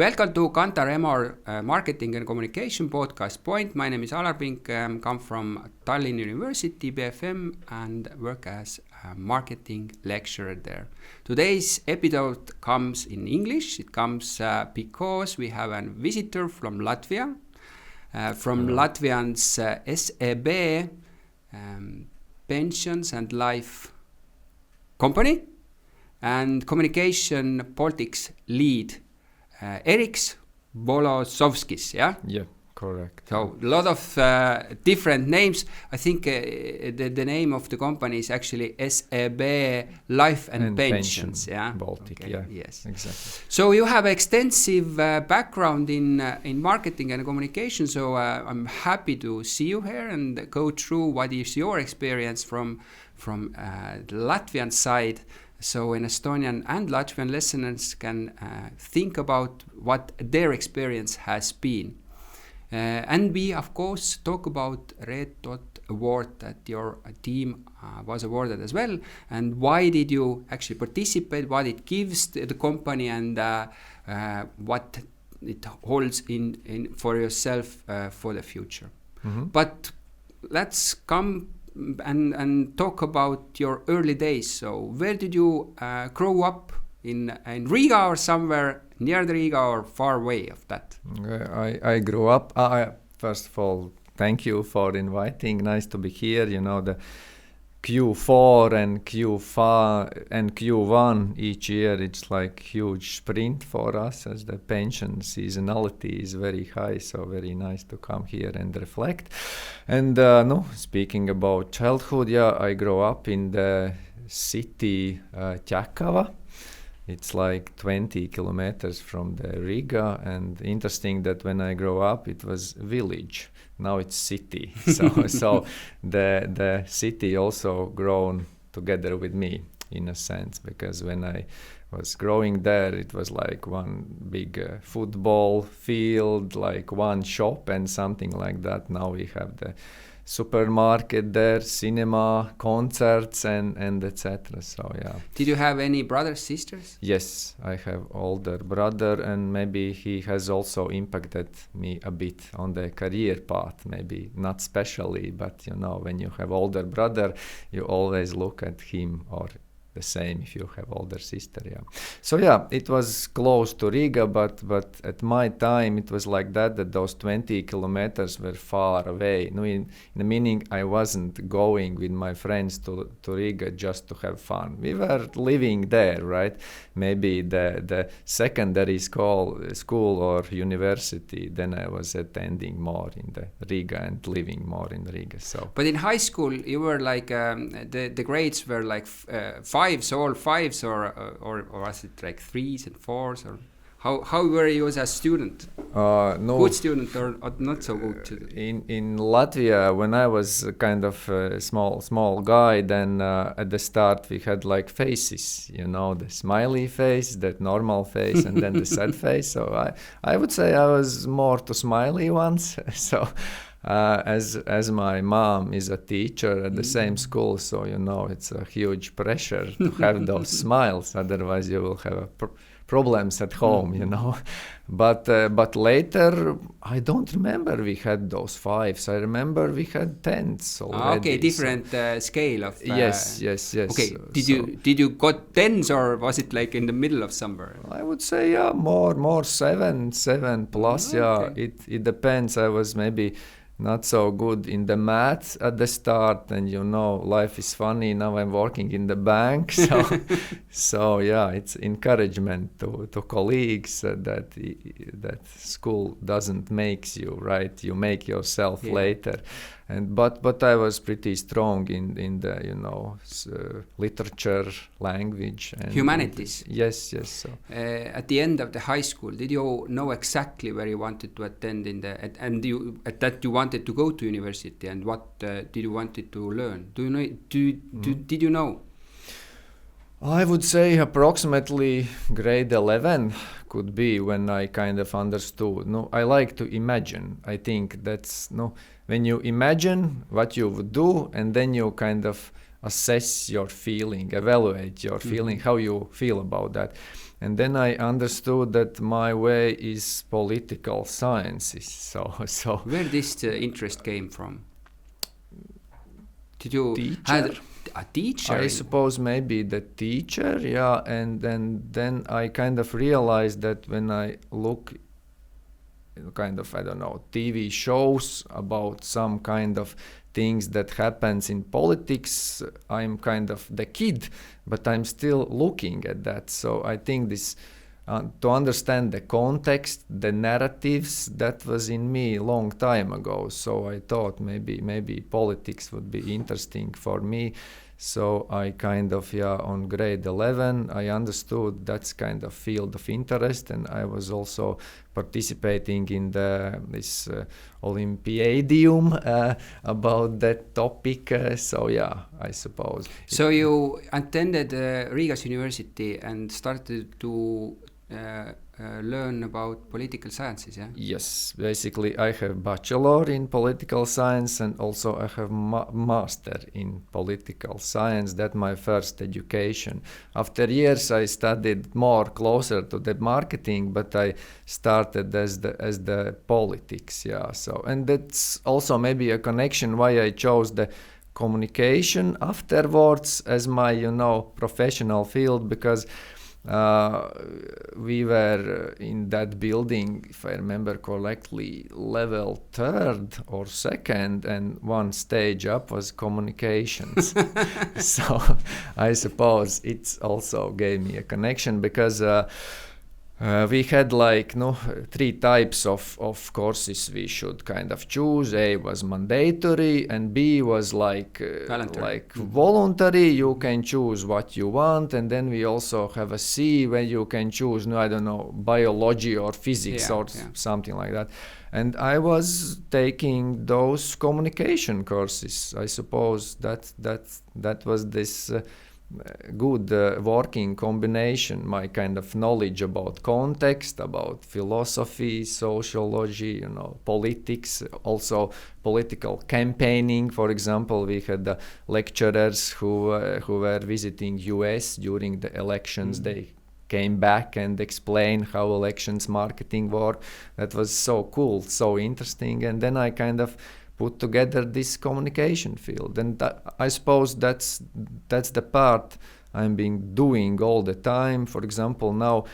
Welcome to Kantar Emori Marketing and Communication Podcast Point. My name is Alar, come from Tallinn University, BFM, and work as a marketing lecturer there. Today's episode comes in English. It comes because we have a visitor from Latvia, from Latvian's SEB, Pensions and Life Company, and Communication Politics Lead, Eriks Volosovskis, yeah? Yeah, correct. So a lot of different names. I think the name of the company is actually SEB Life and Pensions, yeah? Baltic, okay. yeah. Yes, exactly. So you have extensive background in marketing and communication. So I'm happy to see you here and go through what is your experience from the Latvian side. So in Estonian and Latvian listeners can think about what their experience has been. And we, of course, talk about Red Dot Award that your team was awarded as well. And why did you actually participate, what it gives to the company, and what it holds in for yourself for the future. Mm-hmm. But let's come and talk about your early days. So where did you grow up, in Riga or somewhere near the Riga or far away of that? I grew up, first of all, thank you for inviting, nice to be here. You know, the Q4 and Q5 and Q1 each year, it's like huge sprint for us as the pension seasonality is very high, so very nice to come here and reflect. And speaking about childhood, I grew up in the city Čakava. It's like 20 kilometers from the Riga, and interesting that when I grew up it was village. Now it's city. So the city also grown together with me in a sense, because when I was growing there it was like one big football field, like one shop and something like that. Now we have the supermarket there, cinema, concerts, and etc. So yeah. Did you have any brothers, sisters? Yes, I have older brother, and maybe he has also impacted me a bit on the career path. Maybe not specially, but you know, when you have older brother, you always look at him, or the same if you have older sister. Yeah. So yeah, it was close to Riga, but at my time it was like that those 20 kilometers were far away. No, in the meaning I wasn't going with my friends to Riga just to have fun. We were living there, right? Maybe the secondary school or university, then I was attending more in the Riga and living more in Riga. So. But in high school you were like the grades were like fives, all fives, or was it like threes and fours, or how were you as a student? No. Good student or not so good student? In Latvia, when I was kind of a small guy, then at the start we had like faces, you know, the smiley face, that normal face, and then the sad face. So I would say I was more to smiley ones. So. As my mom is a teacher at the same school, so you know it's a huge pressure to have those smiles. Otherwise, you will have problems at home, you know. But later, I don't remember we had those fives. I remember we had tens already. Okay, different scale of. Yes. Okay, did you got tens, or was it like in the middle of somewhere? I would say more seven plus. Okay. Yeah, it depends. I was maybe not so good in the maths at the start, and you know, life is funny. Now I'm working in the bank, so yeah, it's encouragement to colleagues that school doesn't make you, right? You make yourself later. And but I was pretty strong in the, you know, literature, language, and humanities. Yes. So at the end of the high school, did you know exactly where you wanted to attend that you wanted to go to university, and what did you wanted to learn? Do you know? Did you know? I would say approximately grade 11 could be when I kind of understood. No, I like to imagine. I think that's when you imagine what you would do, and then you kind of assess your feeling, evaluate your feeling, how you feel about that. And then I understood that my way is political sciences. So where this interest came from? Did you teacher? had a teacher? I suppose maybe the teacher, yeah. And then I kind of realized that when I look kind of, I don't know, TV shows about some kind of things that happens in politics, I'm kind of the kid, but I'm still looking at that. So I think this, to understand the context, the narratives, that was in me a long time ago. So I thought maybe politics would be interesting for me. So I kind of, on grade 11, I understood that's kind of field of interest, and I was also participating in this Olympiadium about that topic. I suppose. So you attended Riga's University and started to learn about political sciences, yeah? Yes, basically I have bachelor in political science and also I have master in political science. That's my first education. After years I studied more closer to the marketing, but I started as the politics, yeah. So, and that's also maybe a connection why I chose the communication afterwards as my, professional field, because we were in that building, if I remember correctly, level 3rd or 2nd, and one stage up was communications. So I suppose it's also gave me a connection, because we had 3 types of courses we should kind of choose. A was mandatory and B was like voluntary. You can choose what you want, and then we also have a C where you can choose, biology or physics something like that. And I was taking those communication courses. I suppose that was this good working combination, my kind of knowledge about context, about philosophy, sociology, politics, also political campaigning. For example, we had lecturers who were visiting US during the elections. They came back and explained how elections marketing work. That was so cool, so interesting. And then I kind of put together this communication field, and I suppose that's the part I'm doing all the time. For example, now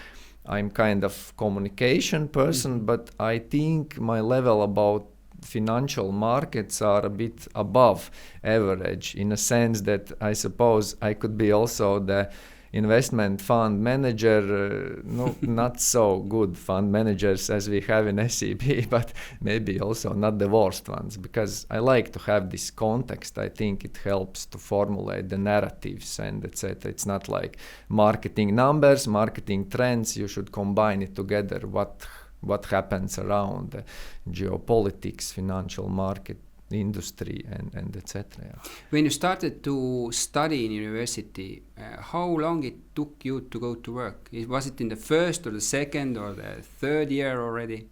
I'm kind of communication person, but I think my level about financial markets are a bit above average, in a sense that I suppose I could be also the investment fund manager, not so good fund managers as we have in SEB, but maybe also not the worst ones, because I like to have this context. I think it helps to formulate the narratives and etc. It's not like marketing numbers, marketing trends. You should combine it together. What happens around geopolitics, financial market, industry, and etc. Yeah. When you started to study in university, how long it took you to go to work? Was it in the first or the second or the third year already?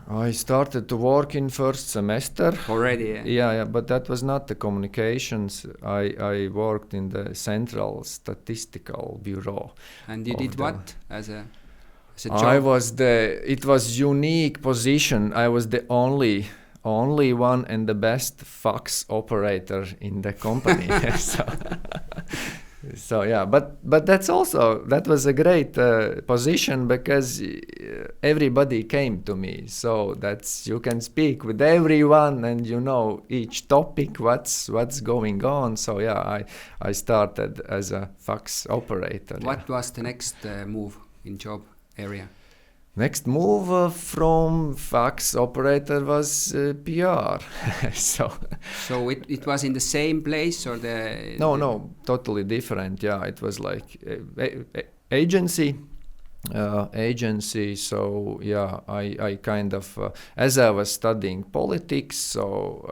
I started to work in first semester. Already? Yeah, but that was not the communications. I worked in the Central Statistical Bureau. And you did what as a job? It was unique position. I was the only one and the best fax operator in the company. So yeah, but that was a great position, because everybody came to me. So you can speak with everyone, and each topic, what's going on. So yeah, I started as a fax operator. What was the next move in job area? Next move from fax operator was PR. So it was in the same place, or the... No, totally different. Yeah, it was like agency. So yeah, I kind of as I was studying politics, so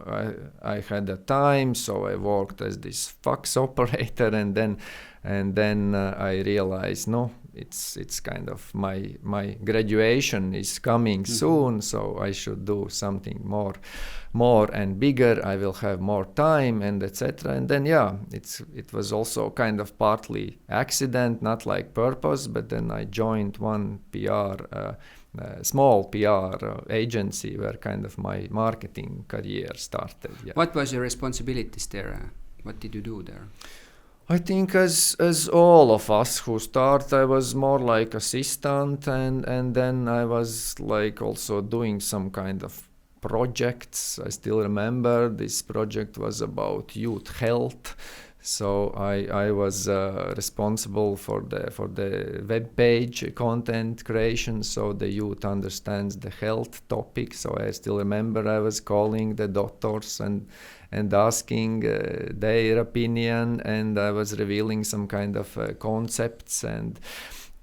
I had the time, so I worked as this fax operator, and then I realized it's kind of my graduation is coming soon, so I should do something more and bigger. I will have more time and etc. And then it was also kind of partly accident, not like purpose, but then I joined one small PR agency where kind of my marketing career started. Yeah. What was your responsibilities there? What did you do there? I think as all of us who start, I was more like assistant, and then I was like also doing some kind of projects. I still remember this project was about youth health. So I was responsible for the web page content creation, so the youth understands the health topic. So I still remember I was calling the doctors and asking their opinion, and I was revealing some kind of concepts and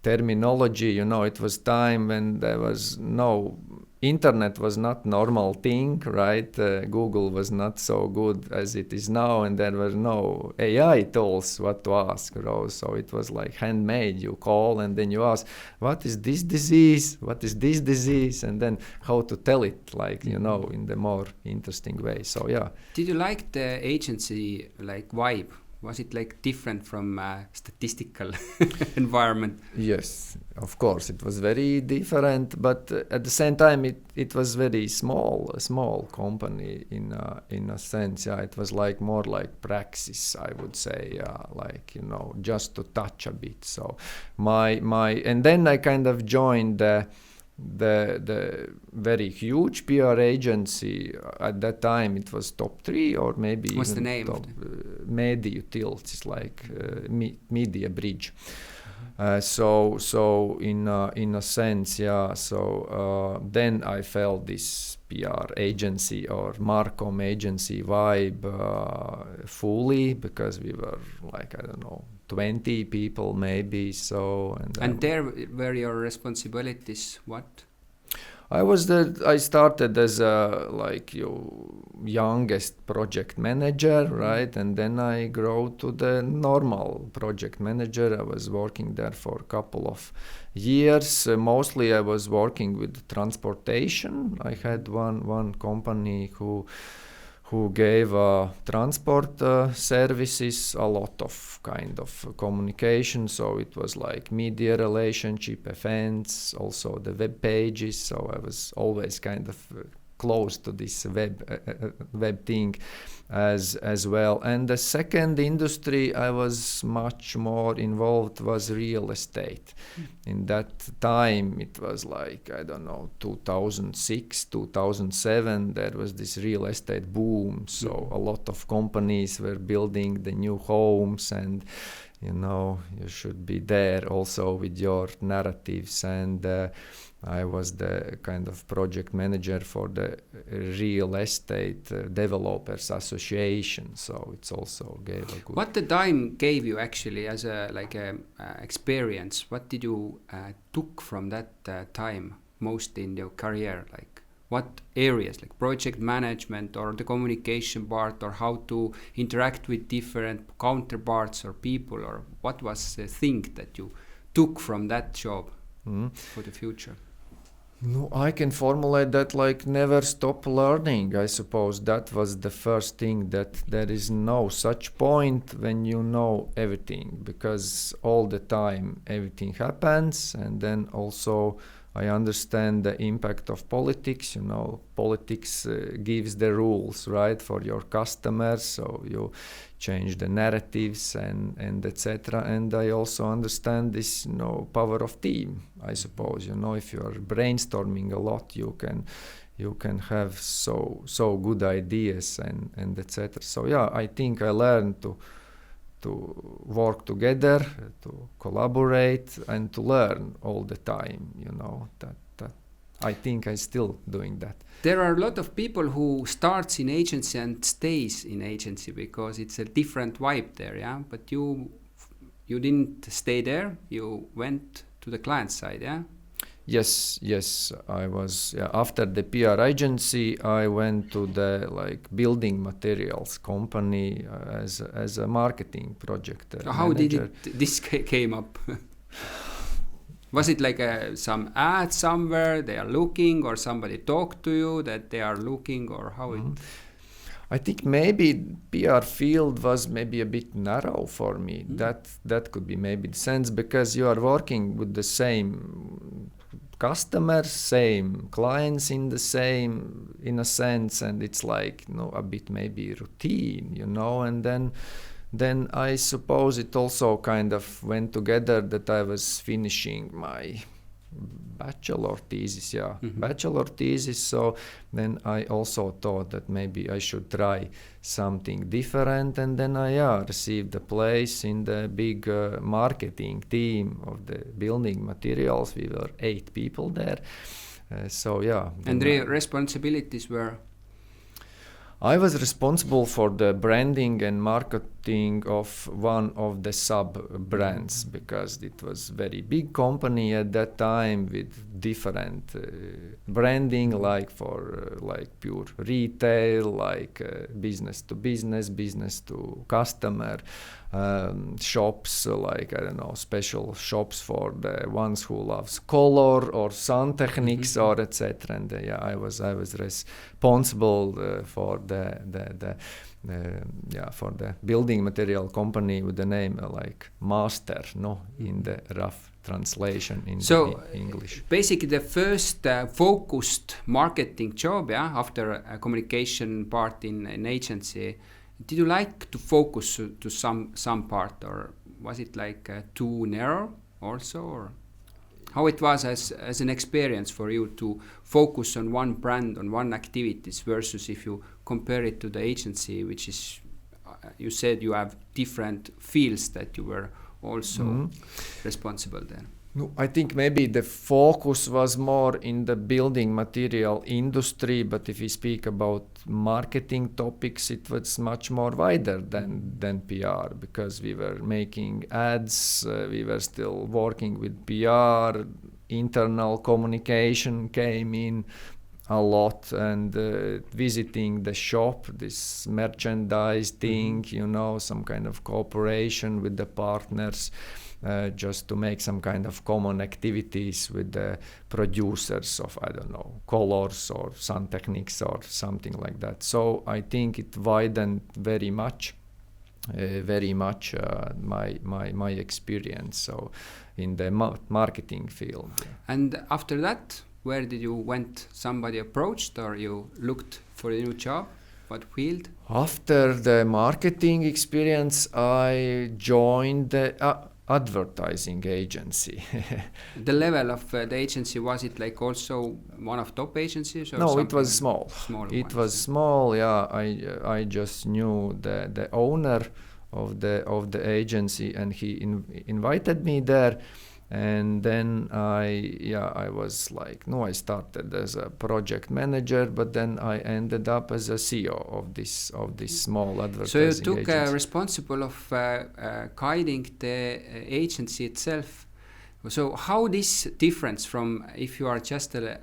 terminology. It was time when there was no internet, was not normal thing, right? Google was not so good as it is now, and there were no AI tools what to ask. So it was like handmade. You call and then you ask, what is this disease? What is this disease? And then how to tell it, in the more interesting way. So yeah. Did you like the agency vibe? Was it different from statistical environment? Yes, of course, it was very different, but at the same time, it was very a small company in a sense. Yeah, it was more like praxis, I would say. Just to touch a bit. So and then I kind of joined the very huge PR agency. At that time it was top 3 or maybe what's even the name top Media Utils. It's like Media Bridge. So in a sense, yeah. So then I felt this PR agency or Marcom agency vibe fully, because we were 20 people maybe. So and there were your responsibilities what? I started as youngest project manager, right? And then I grew to the normal project manager. I was working there for a couple of years. Mostly I was working with transportation. I had one company who gave transport services, a lot of kind of communication. So it was like media relationship, events, also the web pages. So I was always kind of close to this web thing as well. And the second industry I was much more involved was real estate. In that time it was 2006, 2007, there was this real estate boom. So a lot of companies were building the new homes, and you should be there also with your narratives. And I was the kind of project manager for the Real Estate Developers Association, so it's also gave a good... What the time gave you actually as a experience? What did you took from that time most in your career? What areas, like project management or the communication part, or how to interact with different counterparts or people, or what was the thing that you took from that job for the future? No, I can formulate that never stop learning. I suppose that was the first thing, that there is no such point when you know everything, because all the time everything happens. And then also I understand the impact of politics. Politics gives the rules, right, for your customers. So you change the narratives and etc. And I also understand this, power of team. I suppose, if you are brainstorming a lot, you can have so good ideas and etc. So yeah, I think I learned to work together, to collaborate, and to learn all the time. That I think I'm still doing that. There are a lot of people who starts in agency and stays in agency because it's a different vibe there, yeah. But you didn't stay there. You went to the client side, yeah. Yes, I was. Yeah, after the PR agency, I went to the building materials company as a marketing project How manager. did this came up? Was it like some ad somewhere they are looking, or somebody talked to you that they are looking, or how it? I think maybe PR field was maybe a bit narrow for me. That could be maybe the sense, because you are working with the same customers, same clients in a sense, and it's like a bit maybe routine, and then I suppose it also kind of went together that I was finishing my bachelor thesis, so then I also thought that maybe I should try something different, and then I received a place in the big marketing team of the building materials. We were 8 people there, And the responsibilities were? I was responsible for the branding and marketing of one of the sub-brands, because it was very big company at that time with different branding, like for like pure retail, like business to business, business to customer, shops, like special shops for the ones who loves color or Santechnics or etc. And I was responsible for the building material company with the name like Master, in the rough translation in English. Basically the first focused marketing job, after a communication part in an agency. Did you like to focus to some part, or was it like too narrow also, or how it was as an experience for you to focus on one brand, on one activities, versus if you compare it to the agency, which is, you said you have different fields that you were also responsible then? No, I think maybe the focus was more in the building material industry, but if we speak about marketing topics, it was much more wider than PR, because we were making ads, we were still working with PR, internal communication came in a lot, and visiting the shop, this merchandise thing, some kind of cooperation with the partners. Just to make some kind of common activities with the producers of, colors or Santechnics or something like that. So I think it widened very much my experience. So in the marketing field. And after that, where did you went? Somebody approached, or you looked for a new job? What field? After the marketing experience, I joined the advertising agency. The level of the agency, was it like also one of top agencies? Or no, it was small. It was small. I just knew the owner of the agency, and he invited me there. And then I was like, I started as a project manager, but then I ended up as a CEO of this small advertising agency. So you took responsible of guiding the agency itself. So how this difference from if you are just a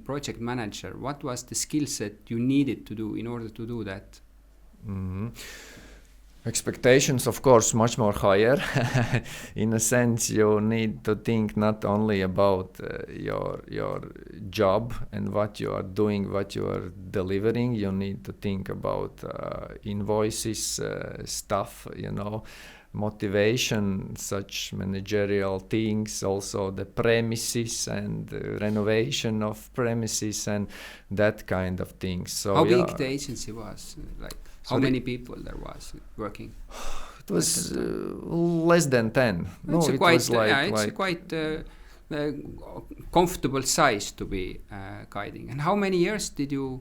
project manager? What was the skill set you needed to do in order to do that? Expectations, of course, much more higher. In a sense, you need to think not only about your job and what you are doing, what you are delivering. You need to think about invoices, stuff, motivation, such managerial things, also the premises and renovation of premises and that kind of things. So how big the agency was? How many people there was working? It was less than 10. It's a quite comfortable size to be guiding. And how many years did you?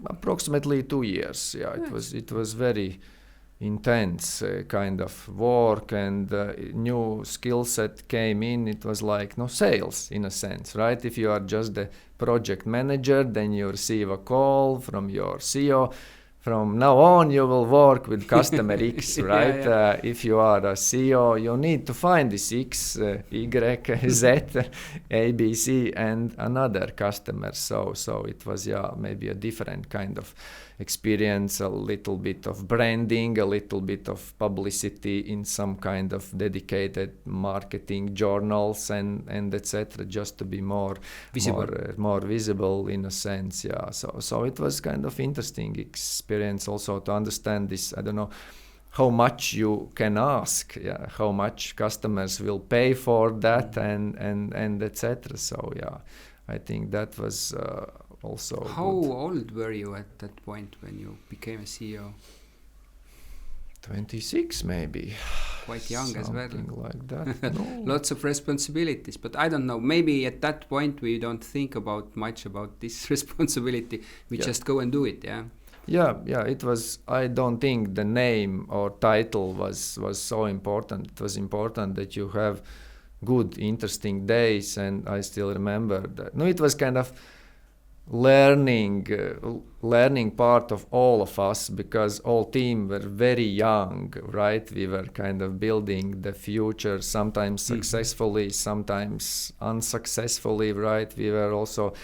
Approximately 2 years. It was very intense kind of work, and new skill set came in. It was like sales in a sense, right? If you are just the project manager, then you receive a call from your CEO. from now on you will work with customer X, right? If you are a CEO, you need to find this X, Y, Z, A, B, C, and another customer. So it was maybe a different kind of experience, a little bit of branding, a little bit of publicity in some kind of dedicated marketing journals and etc. Just to be more visible in a sense. So it was kind of interesting experience also to understand this. I don't know how much you can ask, how much customers will pay for that, and etc. So I think that was also How good. old were you at that point when you became a CEO? 26 maybe. Quite young as well. Something like that. No. Lots of responsibilities, but I don't know, maybe at that point we don't think much about this responsibility. We just go and do it, it was, I don't think the name or title was so important. It was important that you have good, interesting days, and I still remember that. No, it was kind of learning part of all of us, because all team were very young, right? We were kind of building the future, sometimes successfully, sometimes unsuccessfully, right? We were also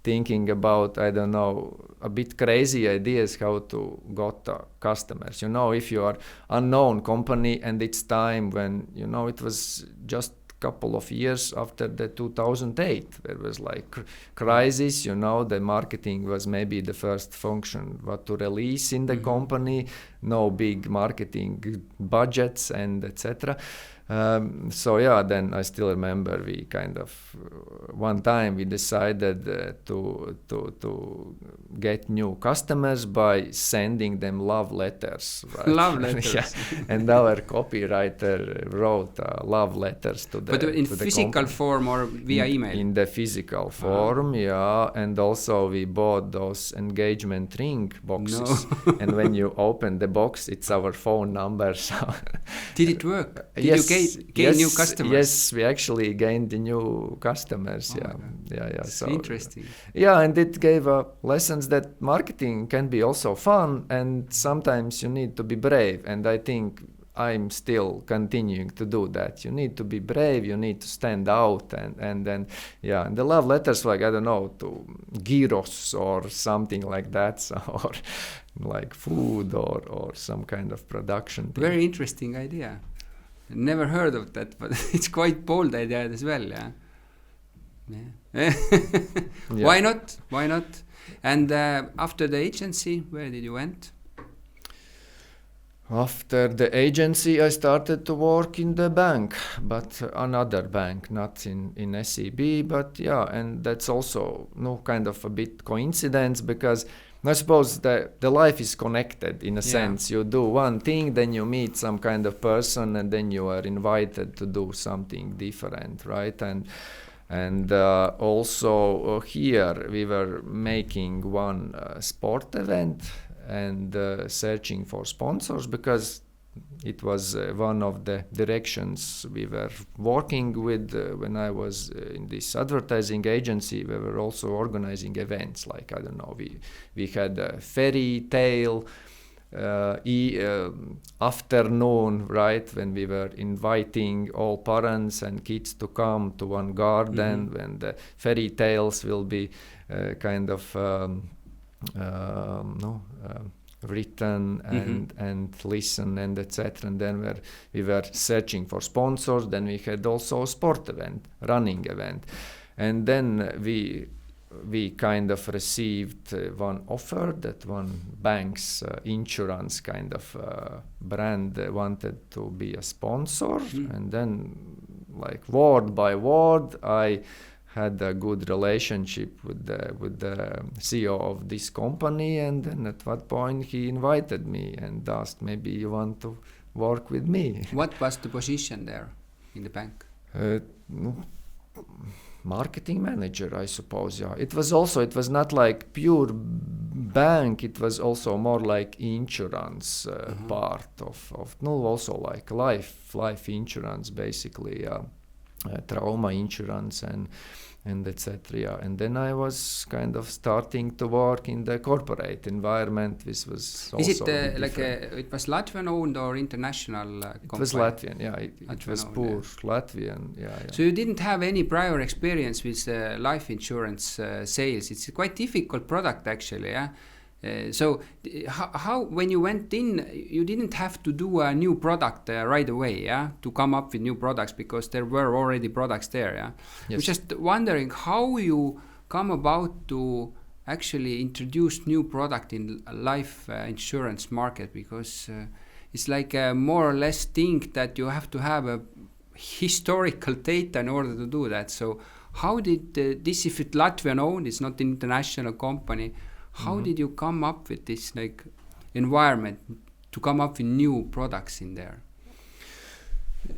thinking about, I don't know, a bit crazy ideas how to got customers. If you are unknown company and it's time when, it was just couple of years after the 2008, there was like crisis, the marketing was maybe the first function what to release in the company, no big marketing budgets and etc. Then I still remember we kind of one time we decided to get new customers by sending them love letters. Right? Love letters. And our copywriter wrote love letters to the But in to the physical company. form or via email? In the physical form, and also we bought those engagement ring boxes. No. And when you open the box, it's our phone number. So Did it work? Did yes, you gain new customers? Yes, we actually gained the new customers. So interesting. And it gave lessons that marketing can be also fun, and sometimes you need to be brave. And I think I'm still continuing to do that. You need to be brave, you need to stand out, and then and the love letters, like, I don't know, to gyros or something like that, or like food or some kind of production thing. Very interesting idea. Never heard of that, but it's quite bold idea as well, Why not? And after the agency, where did you went? After the agency, I started to work in the bank, but another bank, not in SEB, but and that's also kind of a bit coincidence, because I suppose the life is connected in a sense. You do one thing, then you meet some kind of person, and then you are invited to do something different, right? And also here we were making one sport event and searching for sponsors, because it was one of the directions we were working with when I was in this advertising agency. We were also organizing events, like, I don't know, we had a fairy tale afternoon, right, when we were inviting all parents and kids to come to one garden, when the fairy tales will be kind of written and listen and etc. And then we were searching for sponsors. Then we had also a sport event, running event, and then we kind of received one offer that one bank's insurance kind of brand wanted to be a sponsor, and then, like, word by word, I had a good relationship with the CEO of this company, and then at what point he invited me and asked, maybe you want to work with me. What was the position there in the bank? Marketing manager, I suppose. It was not like pure bank, it was also more like insurance part of also like life insurance, basically. trauma insurance and etc. Yeah. And then I was kind of starting to work in the corporate environment. This was also Is it like it was Latvian owned or international company? It was Latvian, yeah. It was pure Latvian, yeah. So you didn't have any prior experience with life insurance sales. It's a quite difficult product actually, yeah. So how when you went in, you didn't have to do a new product right away, yeah, to come up with new products because there were already products there, yeah. Yes. I'm just wondering how you come about to actually introduce new product in life insurance market, because it's like a more or less thing that you have to have a historical data in order to do that. So how did this, if it's Latvian owned, it's not an international company, how did you come up with this like environment to come up with new products in there?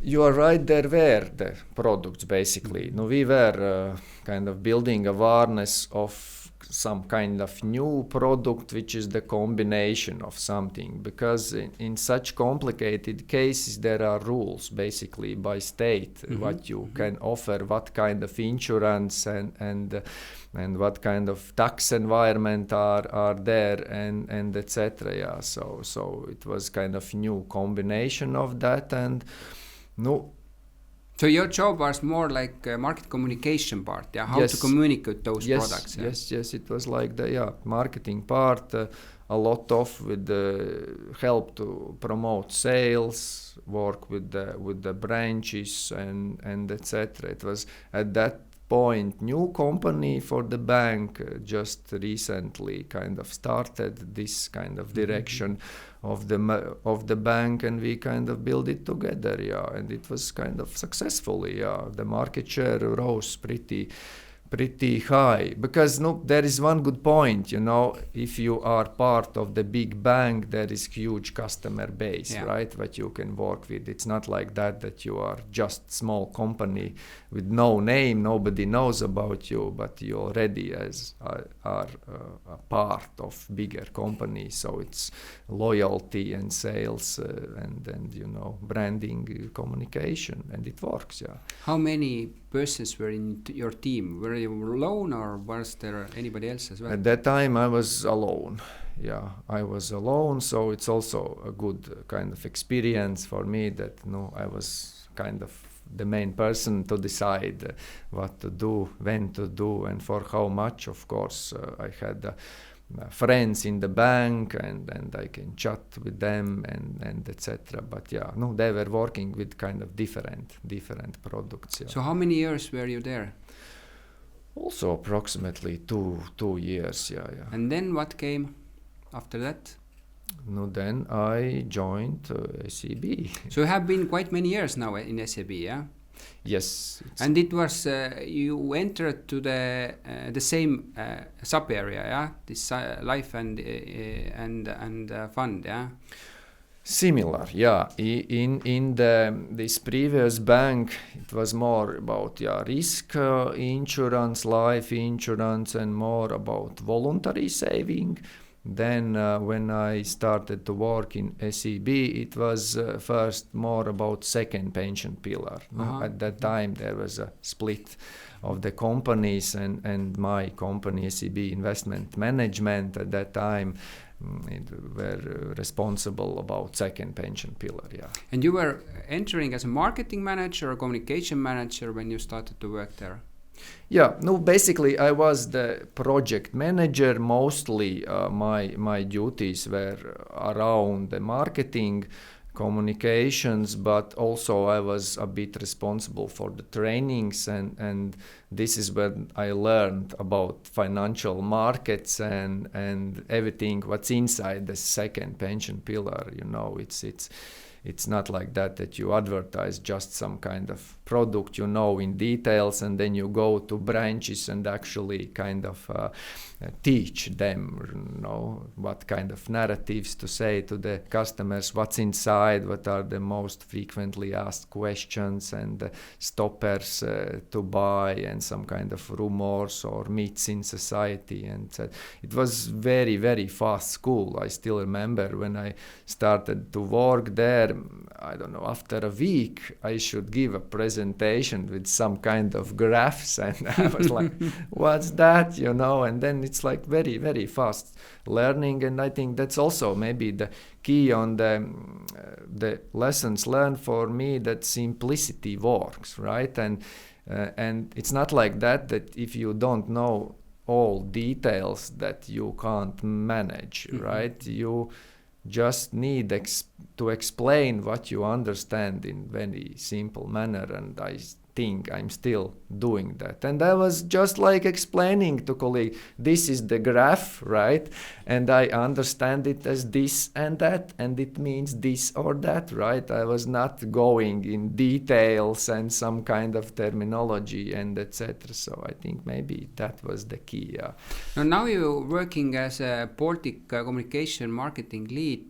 You are right, there were the products basically. No, we were kind of building awareness of some kind of new product which is the combination of something, because in such complicated cases there are rules basically by state what you can offer, what kind of insurance and what kind of tax environment are there and etc. Yeah, so it was kind of new combination of that. And no. So your job was more like market communication part, yeah? How to communicate those products. Yeah? Yes, it was like the marketing part, a lot of with the help to promote sales, work with the branches and etc. It was at that point new company for the bank, just recently kind of started this kind of direction of the bank, and we kind of build it together, yeah, and it was kind of successfully, yeah. The market share rose pretty high, because there is one good point, if you are part of the big bank, there is huge customer base, right, that you can work with. It's not like that you are just small company with no name, nobody knows about you, but you already are a part of bigger company, so it's loyalty and sales and branding, communication, and it works, yeah. How many persons were in your team? Were you alone or was there anybody else as well? At that time I was alone. Yeah, I was alone, so it's also a good kind of experience for me that I was kind of the main person to decide what to do, when to do, and for how much. Of course, I had friends in the bank and I can chat with them and etc. But they were working with kind of different products. Yeah. So how many years were you there? Also approximately two years. Yeah. And then what came after that? No, then I joined SEB. So you have been quite many years now in SEB, yeah? Yes. And it was you entered to the same sub area, yeah, this life and fund, yeah. Similar, yeah. In this previous bank, it was more about risk insurance, life insurance, and more about voluntary saving. Then when I started to work in SEB, it was first more about second pension pillar. At that time there was a split of the companies, and my company, SEB Investment Management, at that time were responsible about second pension pillar. Yeah. And you were entering as a marketing manager or communication manager when you started to work there? Yeah, basically I was the project manager. Mostly my duties were around the marketing, communications, but also I was a bit responsible for the trainings, and this is when I learned about financial markets and everything what's inside the second pension pillar. It's not like that you advertise just some kind of product, in details, and then you go to branches and actually kind of teach them, what kind of narratives to say to the customers, what's inside, what are the most frequently asked questions and stoppers to buy, and some kind of rumors or myths in society. And it was very, very fast school. I still remember when I started to work there, I don't know, after a week I should give a presentation with some kind of graphs, and I was like, what's that, you know? And then it's like very, very fast learning, and I think that's also maybe the key on the lessons learned for me, that simplicity works, right? And it's not like that if you don't know all details that you can't manage, right? You just need to explain what you understand in very simple manner, and I think I'm still doing that. And I was just like explaining to colleague, this is the graph, right? And I understand it as this and that, and it means this or that, right? I was not going in details and some kind of terminology and etc. So I think maybe that was the key. Now you're working as a Baltic communication marketing lead,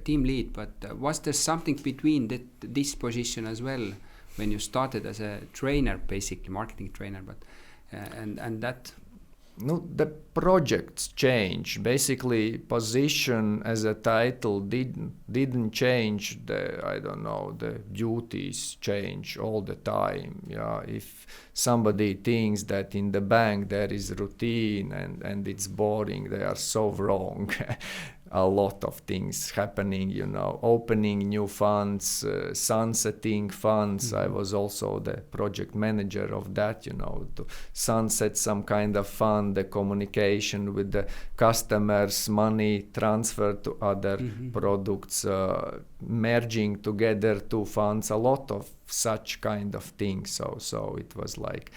team lead, but was there something between this position as well? When you started as a trainer, basically marketing trainer, but and that. No, the projects change. Basically, position as a title didn't change. The duties change all the time. Yeah, if somebody thinks that in the bank there is routine and it's boring, they are so wrong. A lot of things happening, you know, opening new funds, sunsetting funds. I was also the project manager of that, you know, to sunset some kind of fund, the communication with the customers, money transfer to other products, merging together two funds, a lot of such kind of things. So it was like,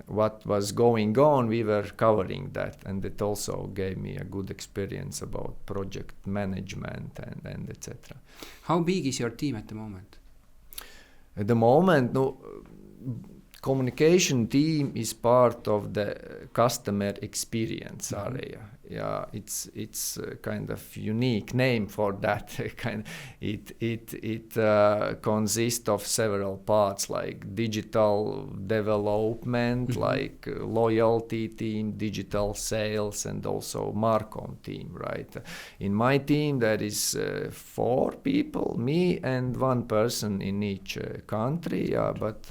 what was going on, we were covering that, and it also gave me a good experience about project management and etc. How big is your team at the moment? At the moment, no, communication team is part of the customer experience area. Yeah, it's a kind of unique name for that. It consists of several parts, like digital development, like loyalty team, digital sales, and also Marcom team, right? In my team there is 4 people, me and 1 person in each country, but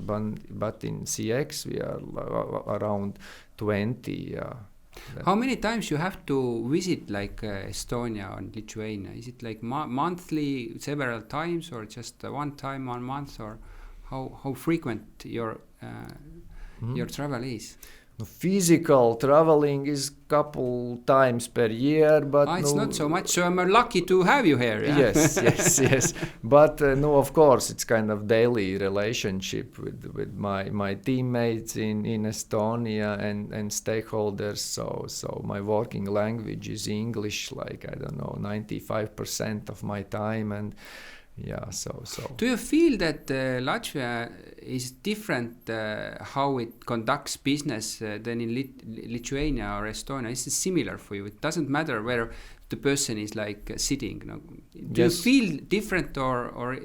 in CX we are around 20. How many times you have to visit like Estonia and Lithuania? Is it like monthly, several times, or just one time 1 month, or how frequent your travel is? Physical traveling is couple times per year, but it's not so much. So I'm lucky to have you here. Yeah? Yes. But no, of course, it's kind of daily relationship with my teammates in Estonia and stakeholders. So my working language is English, like 95% of my time, and yeah. So. Do you feel that Latvia is different how it conducts business than in Lithuania or Estonia? Is it similar for you? It doesn't matter where the person is like sitting. No? Do you feel different or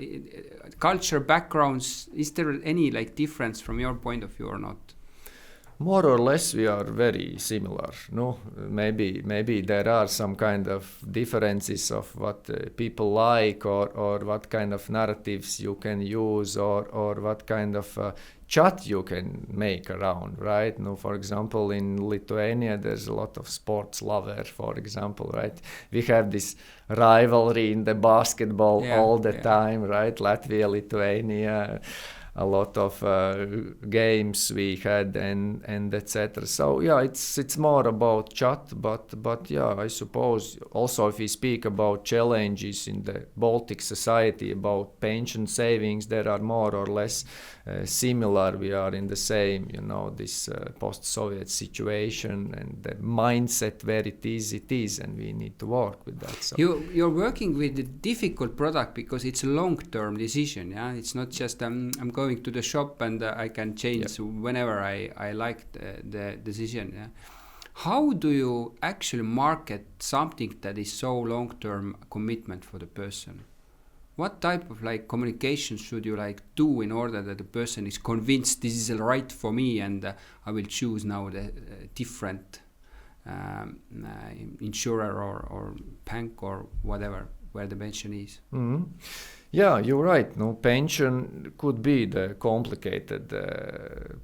culture backgrounds? Is there any like difference from your point of view or not? More or less we are very similar. No, maybe there are some kind of differences of what people like, or what kind of narratives you can use, or what kind of chat you can make around, right? No, for example, in Lithuania there's a lot of sports lover, for example, right? We have this rivalry in the basketball all the time, right? Latvia, Lithuania. A lot of games we had and etc. So yeah, it's more about chat, but yeah, I suppose also if we speak about challenges in the Baltic society about pension savings, there are more or less similar. We are in the same, this post-Soviet situation and the mindset where it is, and we need to work with that. So you're working with a difficult product because it's a long-term decision. Yeah, it's not just I'm going to the shop and I can change whenever I like the decision. Yeah? How do you actually market something that is so long-term commitment for the person? What type of like communication should you like do in order that the person is convinced this is right for me and I will choose now the different insurer or bank or whatever where the pension is? Yeah, you're right. No, pension could be the complicated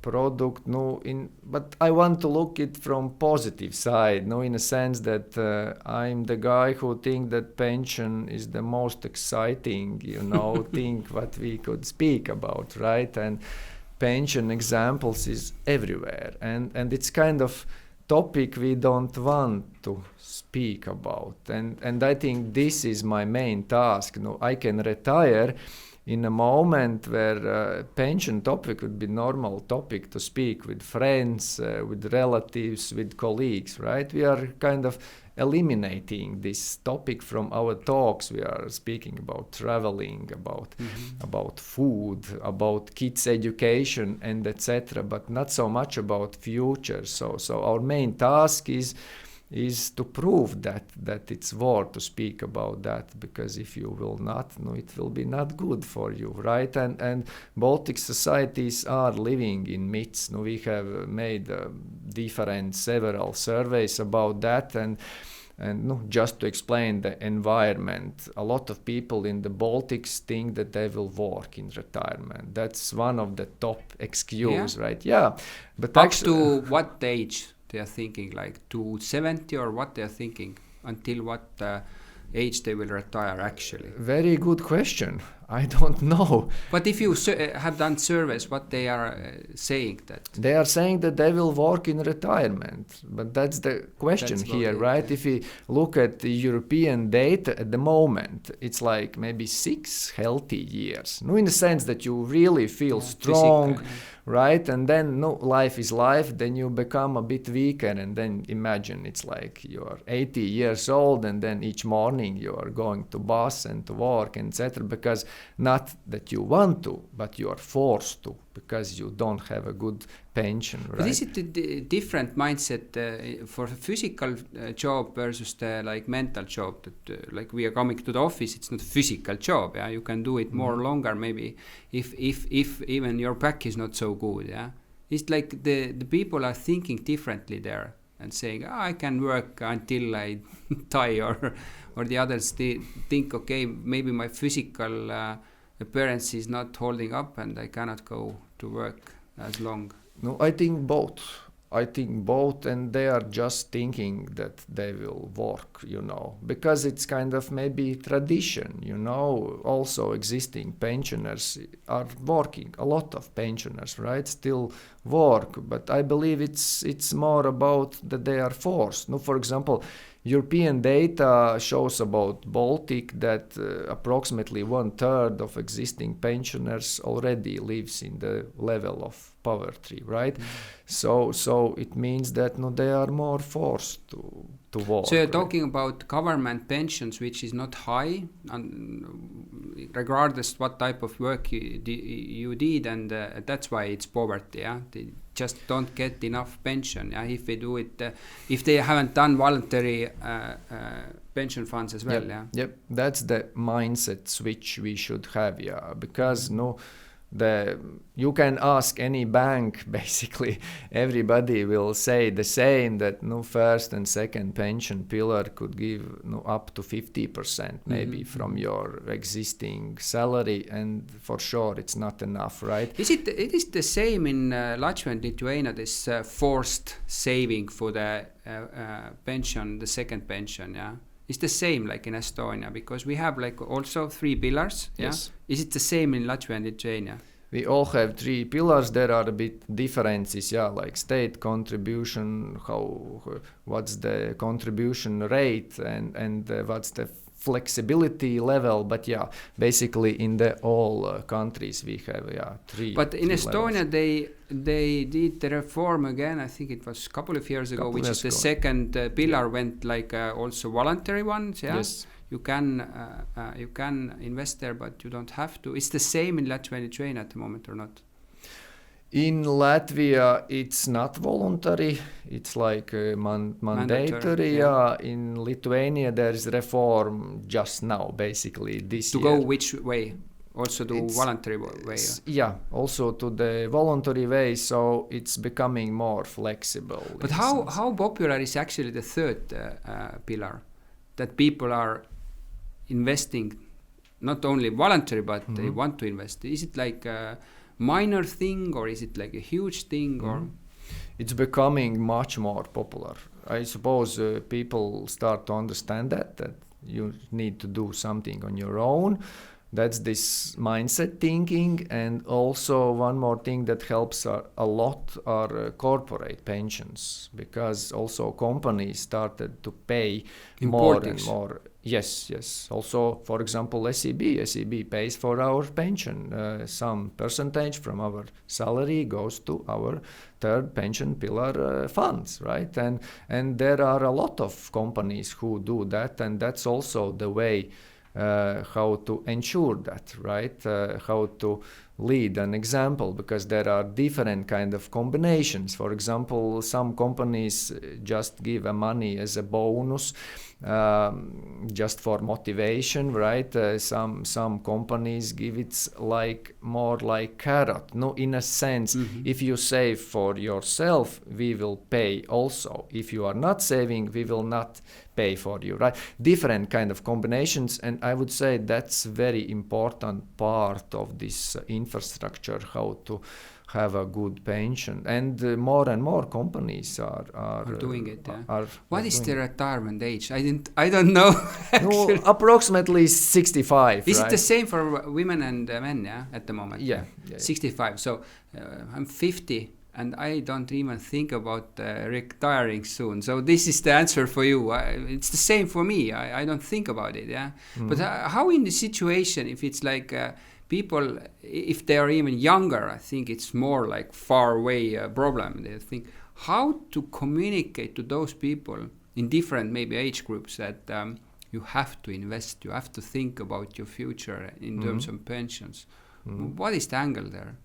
product. No, but I want to look it from positive side. No, in a sense that I'm the guy who think that pension is the most exciting, thing what we could speak about, right? And pension examples is everywhere, and it's kind of topic we don't want to speak about, and I think this is my main task. I can retire in a moment where pension topic would be normal topic to speak with friends, with relatives, with colleagues, right? We are kind of eliminating this topic from our talks. We are speaking about traveling, about food, about kids' education, and etc., but not so much about future. So our main task is to prove that it's worth to speak about that, because if you will not, it will be not good for you, right? And Baltic societies are living in myths. We have made several surveys about that, and just to explain the environment, a lot of people in the Baltics think that they will work in retirement. That's one of the top excuses, right? Yeah, but up to what age they are thinking, like to 70, or what they are thinking, until what age they will retire actually? Very good question. I don't know. But if you have done surveys, what they are saying that? They are saying that they will work in retirement. But that's the question here, right? If we look at the European data at the moment, it's like maybe 6 healthy years. In the sense that you really feel strong, physical, right? And then life is life, then you become a bit weaker, and then imagine it's like you're 80 years old, and then each morning you are going to bus and to work, etc., because not that you want to, but you are forced to, because you don't have a good pension, right? But is it a different mindset for a physical job versus the mental job? That like we are coming to the office, it's not a physical job. Yeah, you can do it more longer, maybe if even your back is not so good. Yeah, it's like the people are thinking differently there and saying, I can work until I die, or the others think, okay, maybe my physical appearance is not holding up and I cannot go to work as long. No, I think both, and they are just thinking that they will work, because it's kind of maybe tradition, also existing pensioners are working, a lot of pensioners, right, still work, but I believe it's more about that they are forced. For example, European data shows about Baltic that approximately 1/3 of existing pensioners already lives in the level of poverty, right? So it means that they are more forced to work. So you're talking about government pensions, which is not high, and regardless what type of work you did, and that's why it's poverty. Yeah, they just don't get enough pension. Yeah, if they do it, if they haven't done voluntary pension funds as well. Yep, that's the mindset switch we should have. Yeah, because you can ask any bank, basically everybody will say the same, that first and second pension pillar could give up to 50% maybe from your existing salary, and for sure it's not enough, right? It is the same in Latvia and Lithuania, this forced saving for the pension, the second pension, yeah? It's the same like in Estonia, because we have also 3 pillars. Yeah? Yes. Is it the same in Latvia and Lithuania? We all have 3 pillars. There are a bit differences, like state contribution, what's the contribution rate, and what's the flexibility level. But basically in the all countries we have 3. But in Estonia levels. they did the reform again. I think it was a couple of years ago, which is the second pillar went also voluntary ones. Yeah? Yes. You can invest there, but you don't have to. It's the same in Latvia and Lithuania at the moment, or not? In Latvia, it's not voluntary. It's like mandatory. Yeah. In Lithuania, there is reform just now, basically this year. To go which way? Also to voluntary way? Yeah, also to the voluntary way, so it's becoming more flexible. But how popular is actually the third pillar? That people are investing not only voluntary, but they want to invest? Is it like a minor thing, or is it like a huge thing? Or it's becoming much more popular. I suppose people start to understand that you need to do something on your own. That's this mindset thinking. And also one more thing that helps a lot are corporate pensions, because also companies started to pay more and more. Yes. Also, for example, SEB pays for our pension. Some percentage from our salary goes to our third pension pillar funds, right? And there are a lot of companies who do that, and that's also the way how to ensure that, right? How to lead an example, because there are different kind of combinations. For example, some companies just give money as a bonus, just for motivation, right? Some companies give it like more like carrot. No, in a sense, if you save for yourself, we will pay also. If you are not saving, we will not pay for you, right? Different kind of combinations, and I would say that's very important part of this infrastructure, how to have a good pension. And more and more companies are doing it. What is the retirement age? I don't know. No, approximately 65. Is right? it the same for women and men? Yeah, at the moment. Yeah. 65. So I'm 50. And I don't even think about retiring soon. So this is the answer for you. It's the same for me. I don't think about it. Yeah. But how in the situation, if it's like people, if they are even younger, I think it's more like far away problem. They think how to communicate to those people in different maybe age groups that you have to invest, you have to think about your future in terms of pensions. What is the angle there?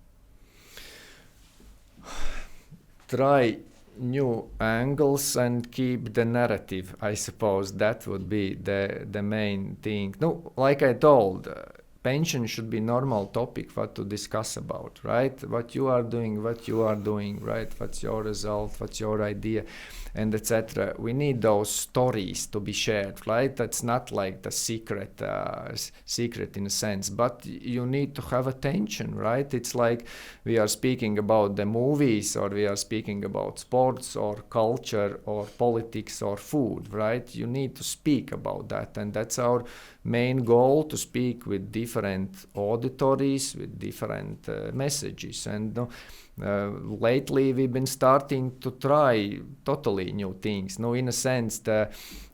Try new angles and keep the narrative. I suppose that would be the main thing. No, like I told, pension should be normal topic what to discuss about, right? What you are doing, right? What's your result? What's your idea? And etc. We need those stories to be shared, right? That's not like the secret in a sense, but you need to have attention, right? It's like we are speaking about the movies, or we are speaking about sports or culture or politics or food, right? You need to speak about that, and that's our main goal, to speak with different auditories, with different messages. And lately we've been starting to try totally new things. No, in a sense, the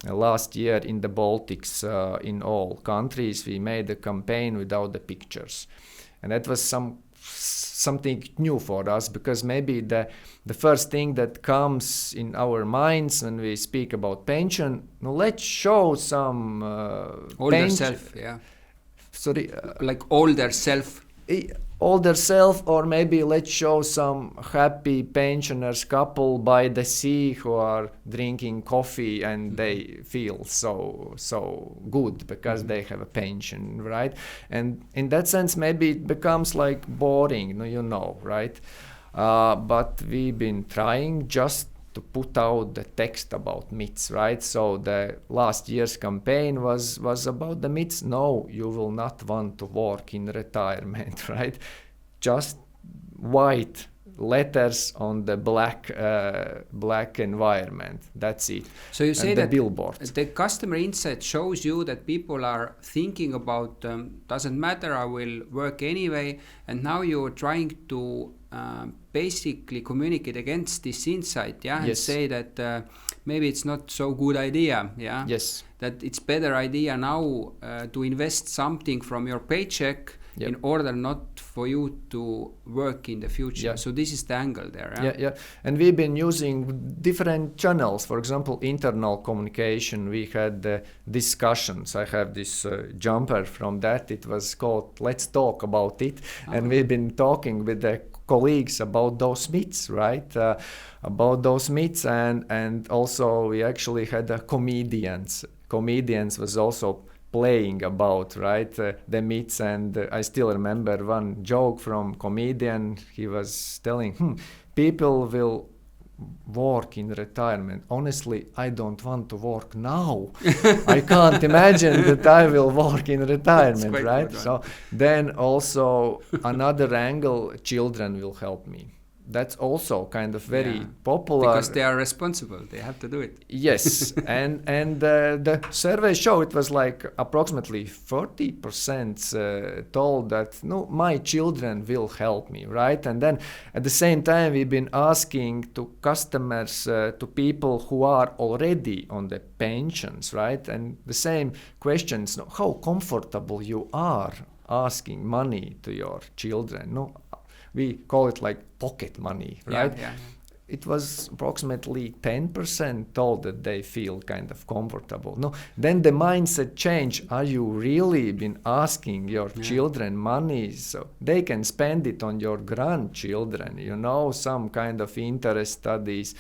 last year in the Baltics, in all countries, we made a campaign without the pictures, and that was something new for us, because maybe the first thing that comes in our minds when we speak about pension, let's show some older self, yeah. Sorry, like older self. Older self, or maybe let's show some happy pensioners couple by the sea who are drinking coffee and they feel so good because they have a pension, right? And in that sense, maybe it becomes like boring, right? But we've been trying just to put out the text about myths, right? So the last year's campaign was about the myths. No, you will not want to work in retirement, right? Just white letters on the black environment. That's it. So you say the that billboards. The customer insight shows you that people are thinking about doesn't matter, I will work anyway, and now you're trying to basically communicate against this insight, yeah, and say that maybe it's not so good idea, yeah. Yes. That it's better idea now to invest something from your paycheck in order not for you to work in the future. Yeah. So this is the angle there. Yeah. And we've been using different channels. For example, internal communication. We had discussions. I have this jumper from that. It was called "Let's Talk About It," and we've been talking with the colleagues about those myths, right? About those myths, and also we actually had comedians. Comedians was also playing about, right, the myths, and I still remember one joke from comedian. He was telling, people will work in retirement. Honestly, I don't want to work now. I can't imagine that I will work in retirement, right? So then also another angle, children will help me. That's also kind of very popular. Because they are responsible, they have to do it. Yes, and the survey showed it was like approximately 40% told that no, my children will help me, right? And then at the same time, we've been asking to customers, to people who are already on the pensions, right? And the same questions, no, how comfortable you are asking money to your children, no? We call it like pocket money, right? Yeah. It was approximately 10% told that they feel kind of comfortable. No, then the mindset change. Are you really been asking your children money so they can spend it on your grandchildren? You know, some kind of interest studies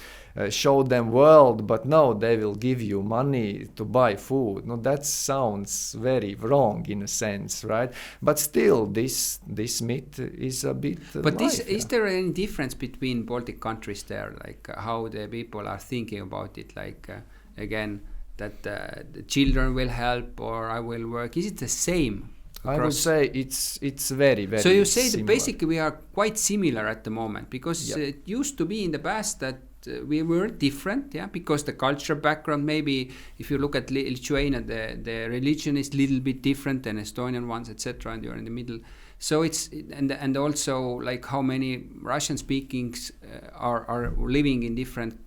show them world, but no, they will give you money to buy food. No, that sounds very wrong in a sense, right? But still, this myth is a bit. But is there any difference between Baltic countries there, like how the people are thinking about it? Like again, that the children will help or I will work. Is it the same? I would say it's very, very. So you say similar. that basically we are quite similar at the moment, because it used to be in the past that we were different, because the culture background, maybe if you look at Lithuania, the religion is a little bit different than Estonian ones, etc., and you're in the middle. So it's and also like how many Russian speakings are living in different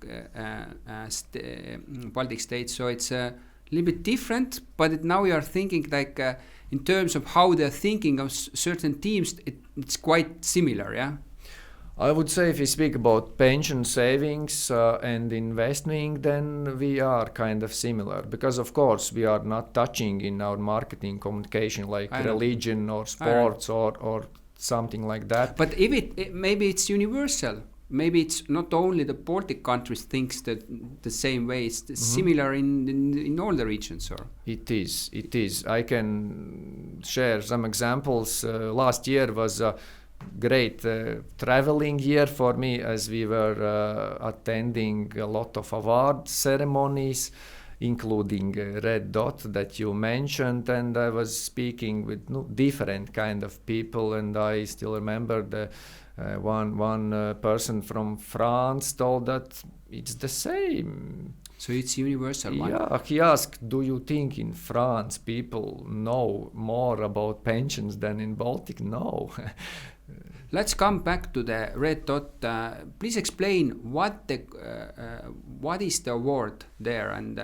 Baltic states. So it's a little bit different, but now we are thinking like in terms of how they're thinking of certain teams, it's quite similar, I would say if we speak about pension savings and investing, then we are kind of similar, because of course we are not touching in our marketing communication like religion or sports or something like that. But if maybe it's universal. Maybe it's not only the Baltic countries thinks that the same way. It's similar in all the regions, or it is. I can share some examples. Last year was a great traveling year for me, as we were attending a lot of award ceremonies, including Red Dot that you mentioned, and I was speaking with different kind of people, and I still remember the one person from France told that it's the same. So it's universal one. Yeah, he asked, do you think in France people know more about pensions than in Baltic? No. Let's come back to the Red Dot. Please explain what is the award there, and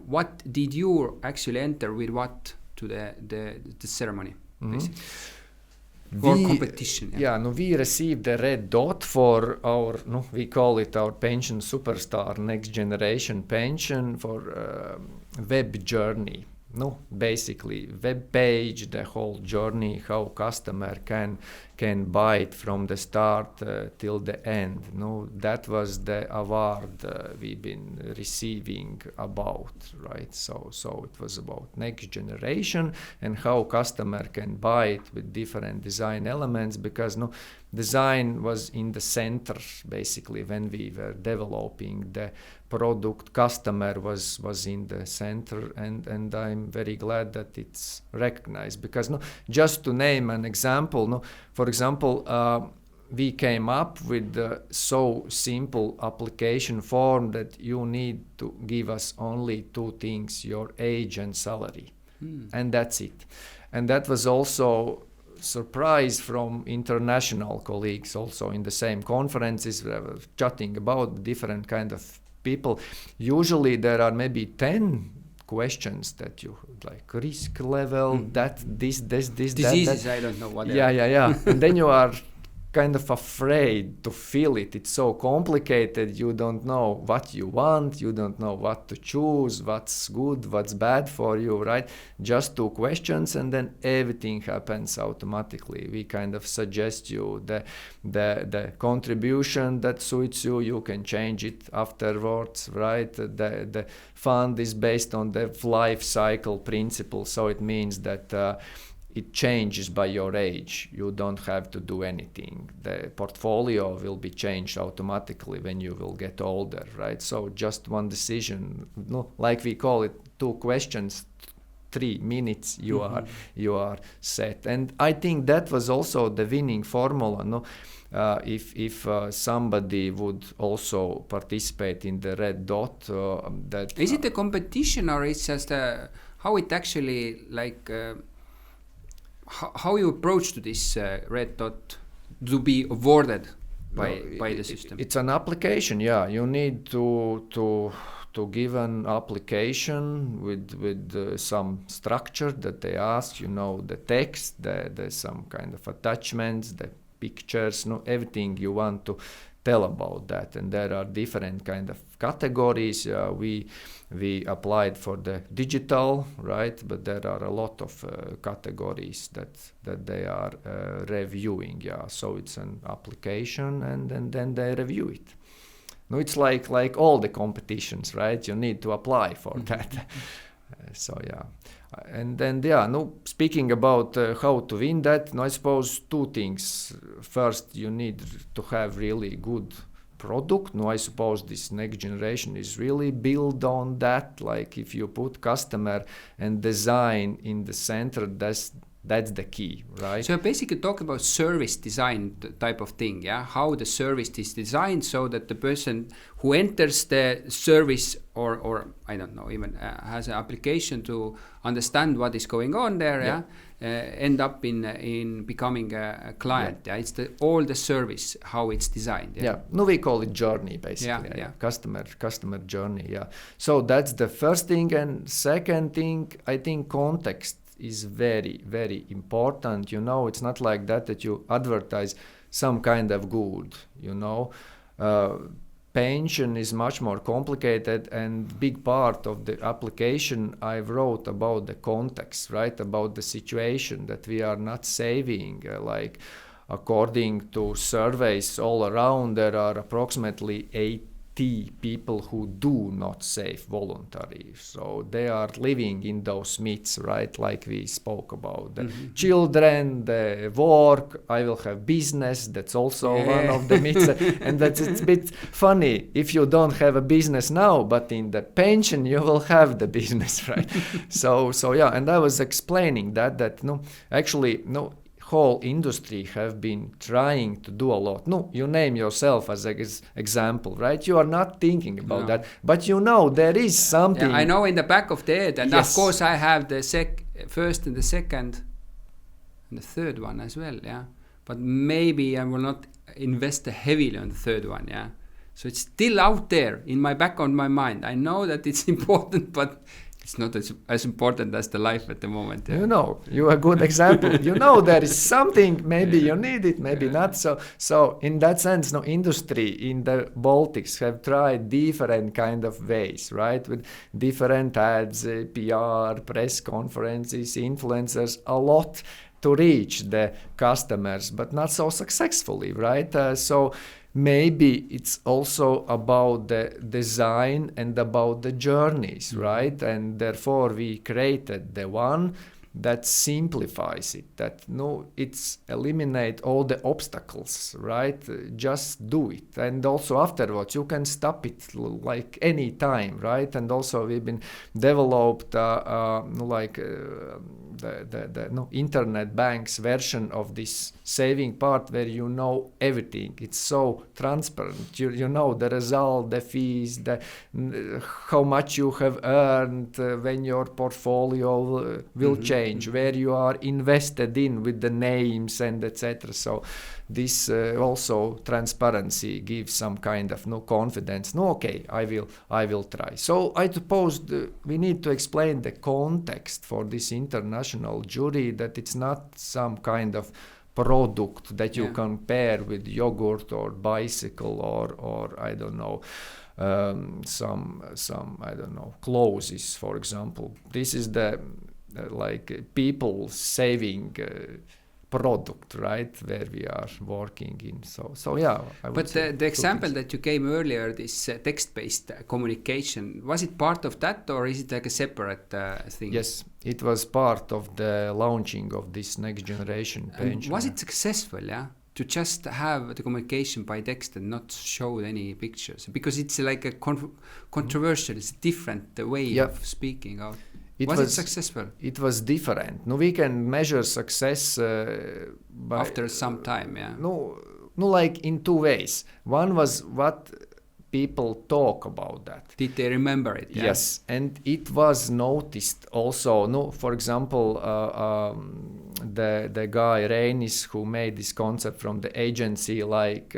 what did you actually enter with what to the ceremony, basically? For competition. We received the Red Dot for our, we call it our pension superstar, next generation pension for web journey. Basically web page, the whole journey, how customer can buy it from the start till the end. That was the award we've been receiving about, right? So it was about next generation and how customer can buy it with different design elements, because design was in the center basically when we were developing the product. Customer was in the center, and I'm very glad that it's recognized, because just to name an example, for example, we came up with so simple application form that you need to give us only two things: your age and salary, and that's it. And that was also surprise from international colleagues also in the same conferences. We were chatting about different kind of people. Usually there are maybe 10 questions that you like: risk level, that this diseases, that. I don't know what. Yeah. And then you are kind of afraid to fill it. It's so complicated. You don't know what you want. You don't know what to choose, what's good, what's bad for you, right? Just two questions, and then everything happens automatically. We kind of suggest you the contribution that suits you. You can change it afterwards, right? The fund is based on the life cycle principle, so it means that it changes by your age. You don't have to do anything. The portfolio will be changed automatically when you will get older, right? So just one decision, like we call it, 2 questions, 3 minutes, you are set. And I think that was also the winning formula. If somebody would also participate in the red dot, that is it a competition, or it's just how it actually how you approach to this red dot to be awarded by the system? It's an application. Yeah, you need to give an application with some structure that they ask. The text, there's some kind of attachments, the pictures, everything you want to tell about that. And there are different kind of categories. We applied for the digital, right? But there are a lot of categories that they are reviewing. Yeah, so it's an application, and then they review it. It's like all the competitions, right? You need to apply for that. So yeah, and then speaking about how to win that, I suppose 2 things. First, you need to have really good product. I suppose this next generation is really built on that. Like if you put customer and design in the center, that's the key, right? So basically talk about service design type of thing, yeah? How the service is designed so that the person who enters the service or I don't know, even has an application to understand what is going on there, end up in becoming a client. Yeah. It's all the service, how it's designed. Yeah. We call it journey, basically. Yeah. Customer journey, yeah. So that's the first thing. And second thing, I think context is very, very important. It's not like that you advertise some kind of good, pension is much more complicated, and big part of the application I wrote about the context, right? About the situation that we are not saving. Like according to surveys all around, there are approximately 80 people who do not save voluntarily. So they are living in those myths, right? Like we spoke about the children, the work, I will have business. That's also one of the myths. And it's a bit funny if you don't have a business now, but in the pension you will have the business, right? So yeah, and I was explaining that whole industry have been trying to do a lot. You name yourself as an example, right? You are not thinking about that, but there is something. Yeah, I know in the back of the head, and of course I have the first and the second and the third one as well, yeah. But maybe I will not invest heavily on the third one, yeah. So it's still out there in my back of my mind. I know that it's important, but it's not as important as the life at the moment. Yeah. You're a good example. There is something, maybe you need it, maybe not. So in that sense, industry in the Baltics have tried different kind of ways, right? With different ads, PR, press conferences, influencers, a lot to reach the customers, but not so successfully, right? So maybe it's also about the design and about the journeys, right? And therefore we created the one that simplifies it, that it's eliminate all the obstacles, right? Just do it. And also afterwards you can stop it like any time, right? And also we've been developed the internet bank's version of this saving part where everything. It's so transparent. You know the result, the fees, how much you have earned when your portfolio will change, where you are invested in with the names and etc. So this also transparency gives some kind of confidence. Okay, I will try. So I suppose we need to explain the context for this international jury, that it's not some kind of product that you compare with yogurt or bicycle or I don't know, some I don't know, clothes, for example. This is the like people saving product, right, where we are working in. So yeah. But the example that you gave earlier, this text-based communication, was it part of that, or is it like a separate thing? Yes, it was part of the launching of this next generation pension. Was it successful, yeah? To just have the communication by text and not show any pictures? Because it's like a controversial, it's a different way of speaking out. Was it successful? It was different. No, we can measure success after some time, yeah. No, like in two ways. One was what people talk about that. Did they remember it? Yeah? Yes, and it was noticed also. No, for example, the guy Reinis who made this concept from the agency, like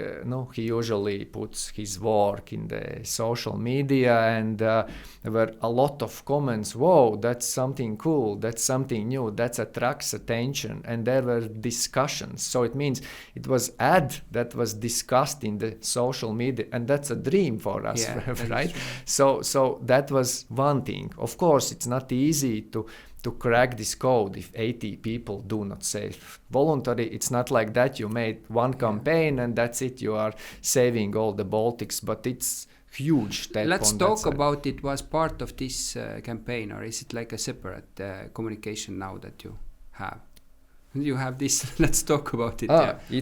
he usually puts his work in the social media, and there were a lot of comments. Whoa, that's something cool. That's something new. That attracts attention, and there were discussions. So it means it was ad that was discussed in the social media, and that's a dream for us, right? So that was one thing. Of course, it's not easy to crack this code if 80 people do not save voluntary. It's not like that you made one campaign and that's it, you are saving all the Baltics, but it's huge step. Let's talk about it. Was part of this campaign, or is it like a separate communication now that you have? You have this. Let's talk about it.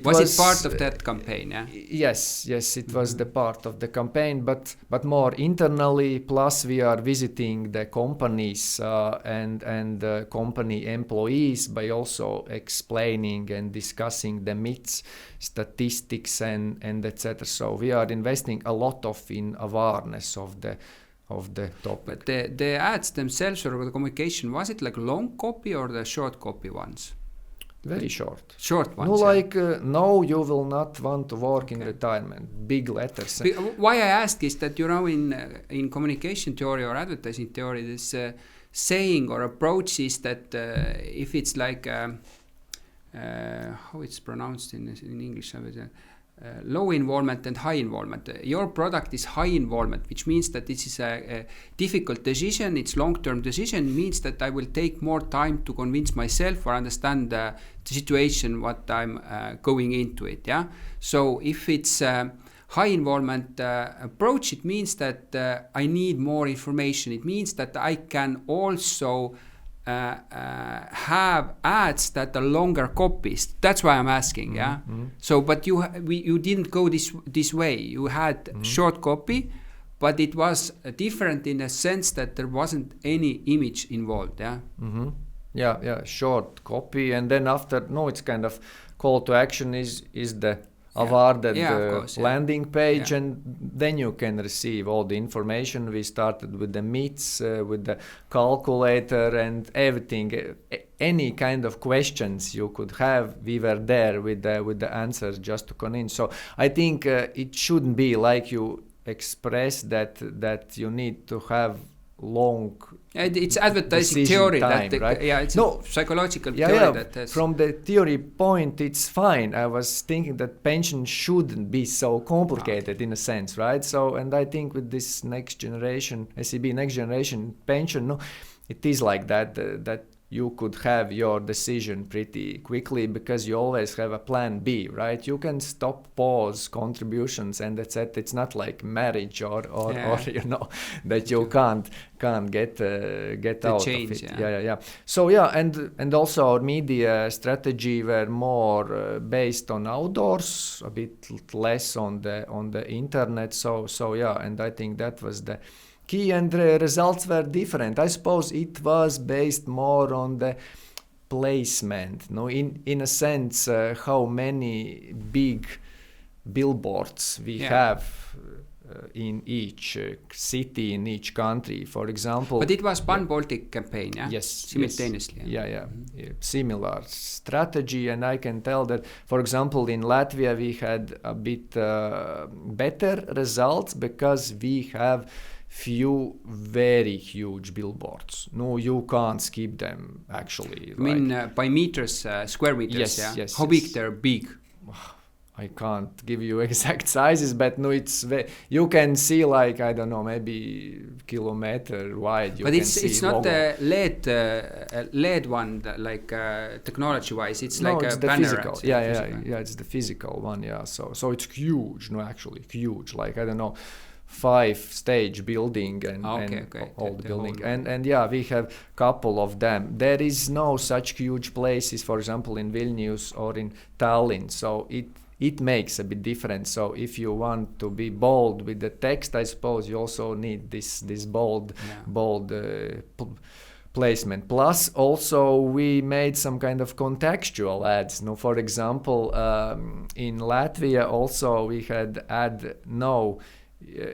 Was it part of that campaign? Yeah? Yes, it was the part of the campaign, but more internally. Plus, we are visiting the companies and company employees by also explaining and discussing the myths, statistics, and etc. So we are investing a lot in awareness of the topic. But the ads themselves or the communication, was it like long copy or the short copy ones? Very short. Short ones. No, like, no, you will not want to work in retirement. Big letters. Why I ask is that, in communication theory or advertising theory, this saying or approach is that if it's like, how it's pronounced in English, low involvement and high involvement. Your product is high involvement, which means that this is a difficult decision. It's long-term decision. It means that I will take more time to convince myself or understand the situation, what I'm going into it. Yeah. So if it's high involvement approach, it means that I need more information. It means that I can also have ads that are longer copies. That's why I'm asking. Yeah. Mm-hmm. So, but you didn't go this way. You had short copy, but it was different in a sense that there wasn't any image involved. Yeah. Mm-hmm. Yeah. Short copy, and then after, it's kind of call to action is the awarded landing page, and then you can receive all the information. We started with the myths, with the calculator and everything. Any kind of questions you could have, we were there with the answers just to convince. So I think it shouldn't be like you express that you need to have long. It's advertising theory time, right? It's a psychological theory that has. From the theory point, it's fine. I was thinking that pension shouldn't be so complicated in a sense, right? So, and I think with this next generation SEB next generation pension, it is like that you could have your decision pretty quickly because you always have a plan B, right? You can stop, pause contributions, and that's it. It's not like marriage or that you can't get out change, of it. Yeah. So and also our media strategy were more based on outdoors, a bit less on the internet. So and I think that was the key, and the results were different. I suppose it was based more on the placement, in a sense, how many big billboards we have in each city, in each country, for example. But it was Baltic campaign, yeah? Yes. Simultaneously. Yeah. Similar strategy, and I can tell that, for example, in Latvia we had a bit better results because we have few very huge billboards. No, you can't skip them, actually. I mean, by meters, square meters, yes. How big they're big? I can't give you exact sizes, but no, you can see like, I don't know, maybe kilometer wide. But it's not a LED one, like technology wise. It's like it's a the banner. Physical. Yeah. It's the physical one. Yeah. So it's huge. No, actually huge. Like, I don't know, 5-stage building and all the building. And yeah, we have couple of them. There is no such huge places, for example, in Vilnius or in Tallinn. So it makes a bit different. So if you want to be bold with the text, I suppose you also need this bold placement. Plus, also we made some kind of contextual ads. No, for example, in Latvia, also we had ad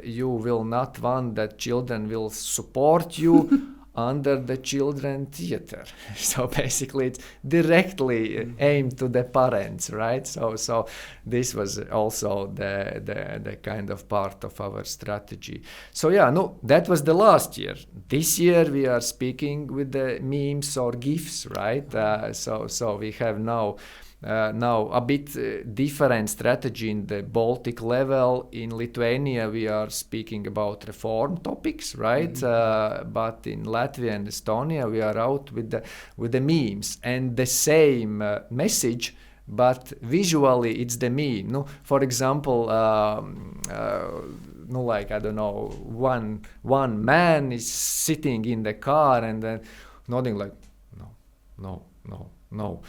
you will not want that children will support you under the children theater. So basically it's directly aimed to the parents, right? So this was also the kind of part of our strategy. So yeah, no, that was the last year. This year we are speaking with the memes or GIFs, right? So we have now a bit different strategy in the Baltic level. In Lithuania, we are speaking about reform topics, right? But in Latvia and Estonia, we are out with the memes and the same message, but visually it's the meme. No, for example, like, I don't know, one man is sitting in the car and then nodding like, no,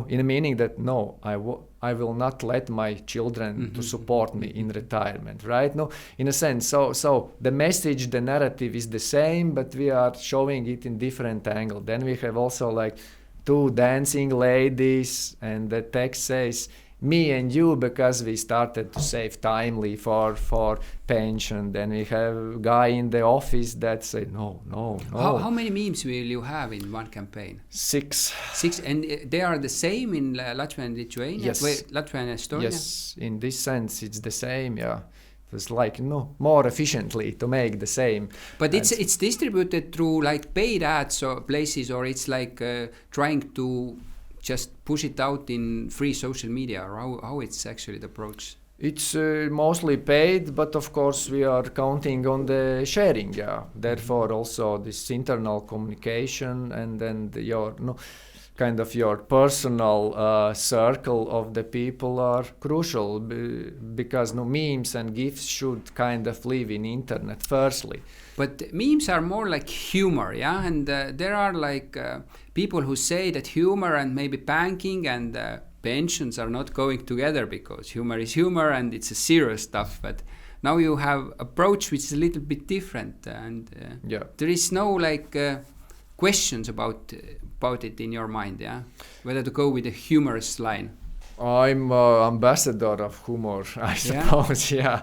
in the meaning that no, I will not let my children to support me in retirement, right? No, in a sense. So the message, the narrative is the same, but we are showing it in different angle. Then we have also like 2 dancing ladies, and the text says me and you, because we started to save timely for pension. Then we have a guy in the office that say no. How many memes will you have in one campaign? 6. And they are the same in Latvia and Lithuania? Yes. Latvia and Estonia? Yes, in this sense it's the same, yeah. It was like more efficiently to make the same. But it's distributed through like paid ads or places, or it's like trying to just push it out in free social media, or how it's actually the approach? It's mostly paid, but of course we are counting on the sharing. Yeah. Therefore, also this internal communication, and then your personal circle of the people are crucial, because memes and GIFs should kind of live in internet firstly. But memes are more like humor, yeah? And there are like people who say that humor and maybe banking and pensions are not going together, because humor is humor and it's a serious stuff. But now you have approach which is a little bit different, and there is no like questions about it in your mind, yeah? Whether to go with a humorous line. I'm ambassador of humor, I suppose, yeah.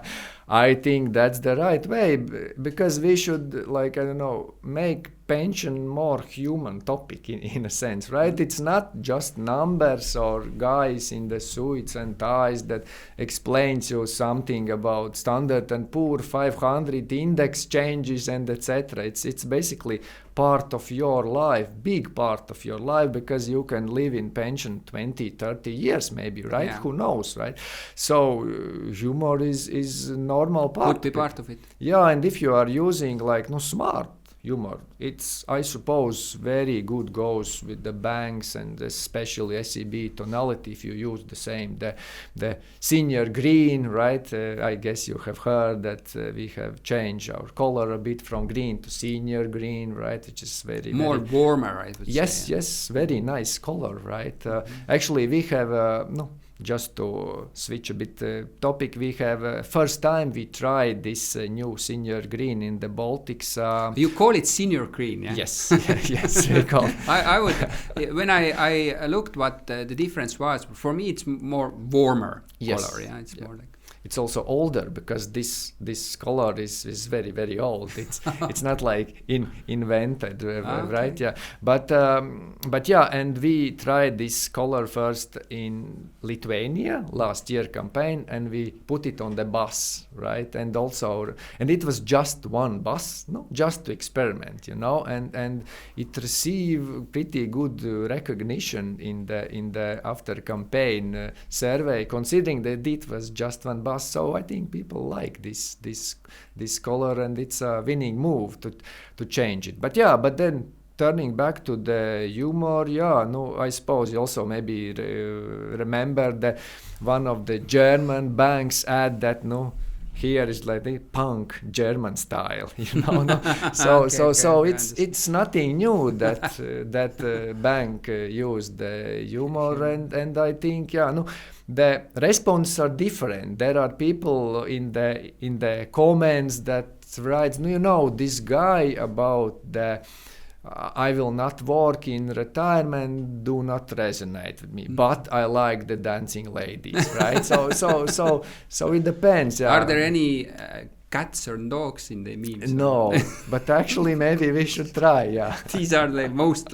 I think that's the right way, because we should, like, I don't know, make pension more human topic in a sense, right? It's not just numbers or guys in the suits and ties that explains you something about Standard and Poor 500 index changes and etc. It's basically part of your life, big part of your life, because you can live in pension 20, 30 years maybe, right? Yeah. Who knows, right? So humor is normal part. Could be part of it. Yeah, and if you are using like smart humor, it's, I suppose, very good goes with the banks and especially SEB tonality. If you use the same, the senior green, right? I guess you have heard that we have changed our color a bit from green to senior green, right? Which is very warmer, I would say. Yes, very nice color, right? Actually, we have just to switch a bit topic, we have first time we tried this new senior green in the Baltics. You call it senior green, yeah? Yes, yes, we call. I would, when I looked what the difference was, for me it's more warmer color, yeah. It's more like. it's also older because this color is very, very old. It's not like invented, right? Yeah, but yeah, and we tried this color first in Lithuania last year campaign, and we put it on the bus, right? And it was just one bus, just to experiment, and it received pretty good recognition in the after campaign survey, considering that it was just one bus. So I think people like this color, and it's a winning move to change it. But then turning back to the humor, I suppose you also maybe remember that one of the German banks had that here is like the punk German style, So it's nothing new that bank used the humor, and I think the responses are different. There are people in the comments that writes, this guy about the I will not work in retirement do not resonate with me, but I like the dancing ladies, right? So it depends. Are there any cats or dogs in the memes? No, but actually maybe we should try. Yeah, these are the most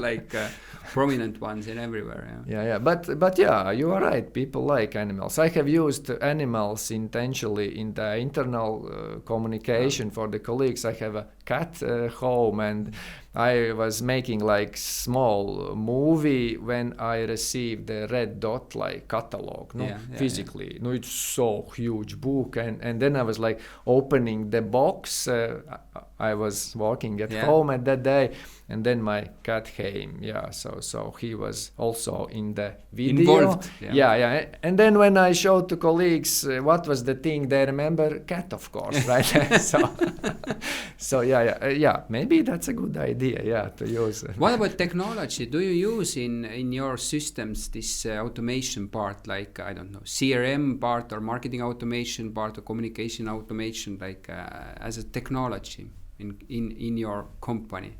prominent ones in everywhere. Yeah. But yeah, you are right. People like animals. I have used animals intentionally in the internal communication for the colleagues. I have a cat home, and I was making small movie when I received the red dot catalog, physically. Yeah. It's so huge book, and then I was opening the box. I was working at home at that day, and then my cat came. Yeah, so he was also in the video. Involved. Yeah. And then when I showed to colleagues what was the thing, they remember cat, of course, right? So yeah. Maybe that's a good idea, to use. What about technology? Do you use in your systems this automation part, I don't know, CRM part or marketing automation part or communication automation, as a technology in your company?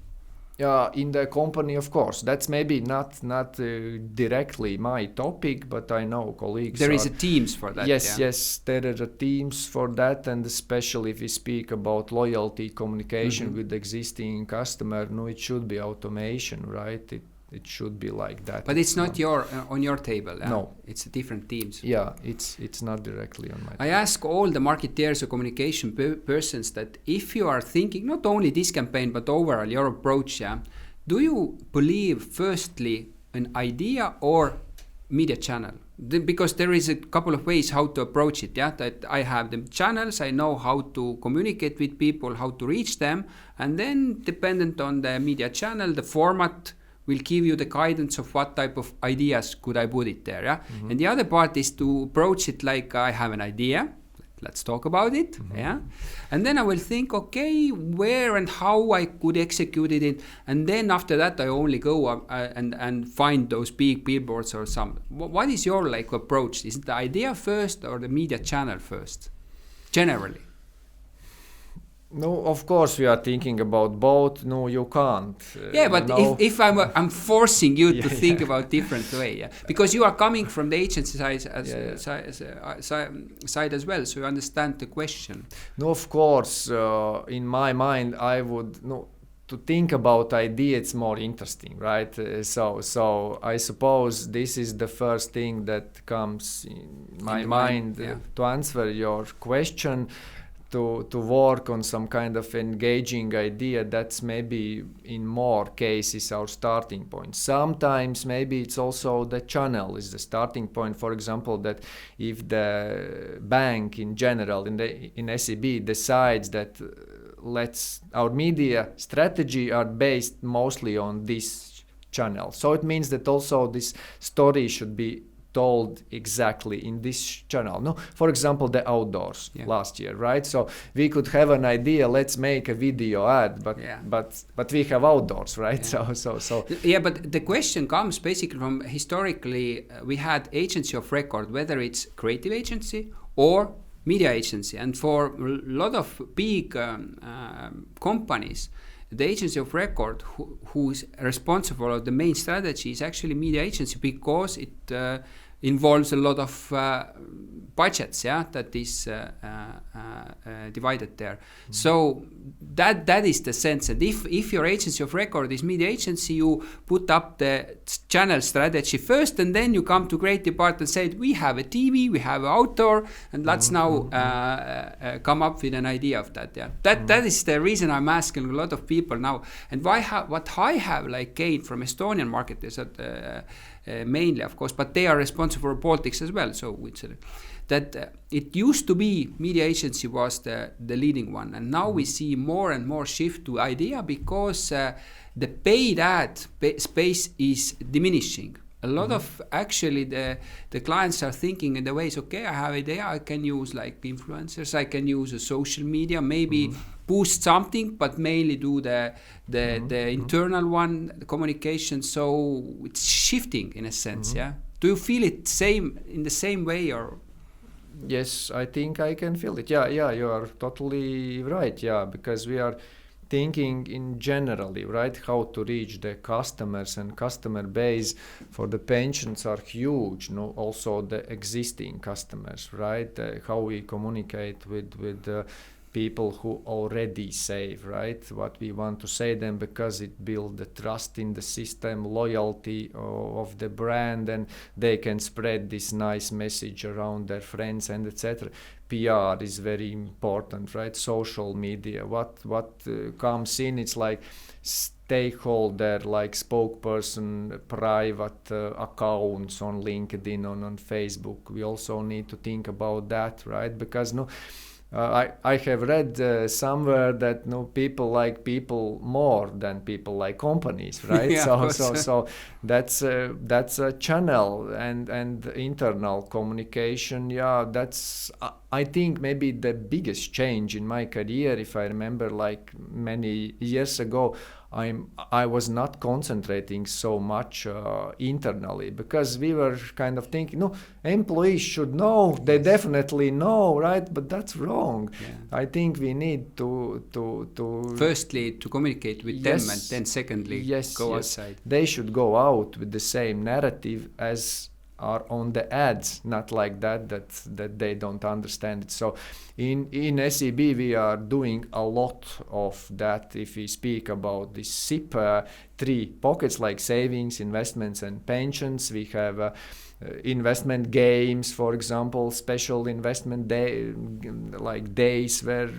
In the company, of course. That's maybe not directly my topic, but I know colleagues. There is a teams for that. Yes, there are teams for that, and especially if we speak about loyalty communication with existing customer, it should be automation, right? It should be like that. But it's not on your table. No, it's different teams. Yeah, it's not directly on my table. I ask all the marketeers or communication persons that if you are thinking not only this campaign but overall your approach, do you believe firstly an idea or media channel? Because there is a couple of ways how to approach it. That I have the channels, I know how to communicate with people, how to reach them, and then dependent on the media channel, the format will give you the guidance of what type of ideas could I put it there. And the other part is to approach it like I have an idea, let's talk about it. And then I will think, okay, where and how I could execute it, and then after that I only go and find those big billboards or some. What is your approach? Is it the idea first or the media channel first, generally? No, of course we are thinking about both. No, you can't. But if I'm forcing you to think about different way, because you are coming from the agency side as well, so you understand the question. No, of course. In my mind, I would to think about idea. It's more interesting, right? So I suppose this is the first thing that comes in my mind to answer your question. To work on some kind of engaging idea, that's maybe in more cases our starting point. Sometimes maybe it's also the channel is the starting point. For example, that if the bank in general in SEB decides that our media strategy are based mostly on this channel, so it means that also this story should be told exactly in this channel. No, for example, the outdoors last year, right? So we could have an idea, let's make a video ad, but we have outdoors, right? So but the question comes basically from historically we had agency of record, whether it's creative agency or media agency, and for a lot of big companies, the agency of record who's responsible for the main strategy is actually media agency, because involves a lot of budgets, that is divided there. So that is the sense. And if your agency of record is media agency, you put up the channel strategy first, and then you come to creative department and say, we have a TV, we have outdoor, and let's now come up with an idea of that. That is the reason I'm asking a lot of people now. And what I have like gained from Estonian market is that mainly, of course, but they are responsible for Baltics as well. So that it used to be media agency was the leading one, and now we see more and more shift to idea, because the paid ad space is diminishing. A lot of actually the clients are thinking in the ways, okay, I have idea, I can use like influencers, I can use a social media, maybe boost something, but mainly do the internal one, the communication. So it's shifting in a sense. Do you feel it in the same way, or? Yes, I think I can feel it. Yeah, you are totally right. Yeah, because we are thinking in generally, right, how to reach the customers, and customer base for the pensions are huge. Also the existing customers, right? How we communicate with people who already save, right? What we want to say them, because it builds the trust in the system, loyalty of the brand, and they can spread this nice message around their friends and etc. PR is very important, right? Social media, what comes in, it's like stakeholder, like spokesperson, private accounts on LinkedIn, on Facebook. We also need to think about that, right? Because I have read somewhere that people like people more than people like companies, right? So that's a channel and internal communication. Yeah, that's I think maybe the biggest change in my career. If I remember, like many years ago, I was not concentrating so much internally, because we were kind of thinking, employees should know, they definitely know, right? But that's wrong. I think we need to firstly to communicate with them, and then secondly go outside. They should go out with the same narrative as are on the ads, not like that they don't understand it. So in SEB we are doing a lot of that. If we speak about the SIP, 3 pockets like savings, investments and pensions, we have investment games, for example, special investment days where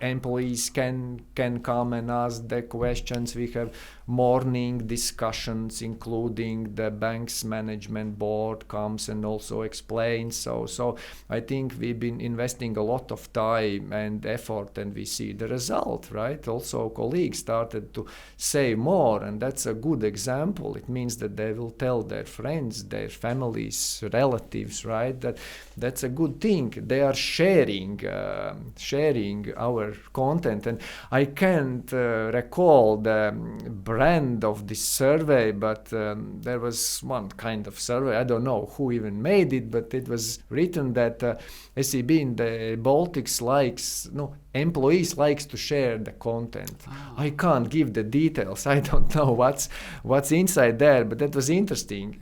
employees can come and ask the questions. We have morning discussions, including the bank's management board comes and also explains. So I think we've been investing a lot of time and effort, and we see the result, right? Also colleagues started to say more, and that's a good example. It means that they will tell their friends, their families, relatives, right? That's a good thing. They are sharing our content, and I can't recall the brand of this survey, but there was one kind of survey. I don't know who even made it, but it was written that SEB in the Baltics employees likes to share the content. I can't give the details. I don't know what's inside there, but that was interesting.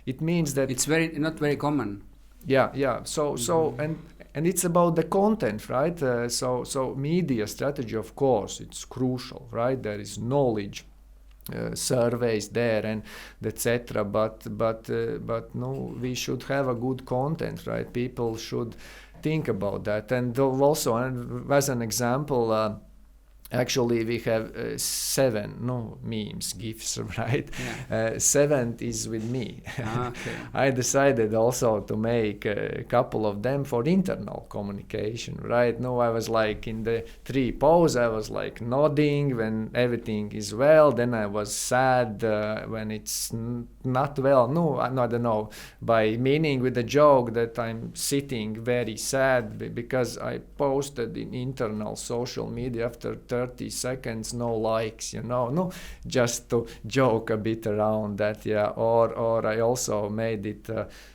It means that it's not very common. Yeah. So and it's about the content, right? So media strategy, of course, it's crucial, right? There is knowledge. Surveys there and etc. But no, we should have a good content, right? People should think about that. And also, as an example, actually we have 7 memes, GIFs, right? 7th is with me. Okay. I decided also to make a couple of them for internal communication, right? I was like in the 3 pose, I was like nodding when everything is well, then I was sad when it's not well. I don't know, by meaning with the joke that I'm sitting very sad because I posted in internal social media after 30 seconds, no likes, just to joke a bit around that, or I also made it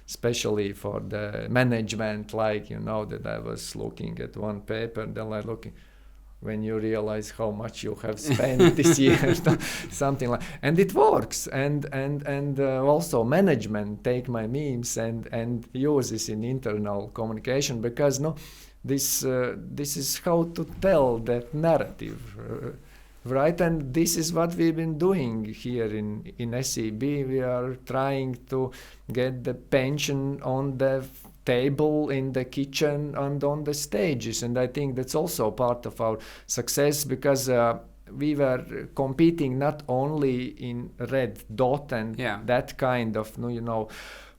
especially for the management, that I was looking at one paper, then I looking, when you realize how much you have spent this year, something like, and it works. And also management take my memes and use this in internal communication, because this is how to tell that narrative, right? And this is what we've been doing here in SEB. We are trying to get the pension on the table, in the kitchen, and on the stages. And I think that's also part of our success, because we were competing not only in red dot and that kind of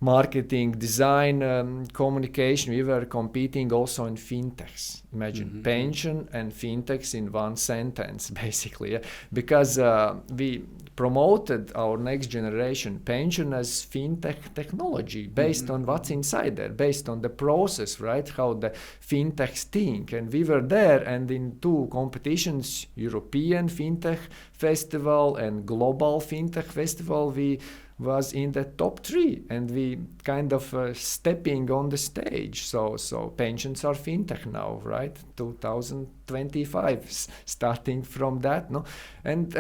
marketing, design, communication. We were competing also in fintechs. Imagine pension and fintechs in one sentence, basically, because we promoted our next generation pension as fintech technology based on what's inside there, based on the process, right? How the fintechs think. And we were there, and in 2 competitions, European Fintech Festival and Global Fintech Festival, we was in the top 3, and we kind of stepping on the stage. So pensions are fintech now, right? 2025, starting from that, and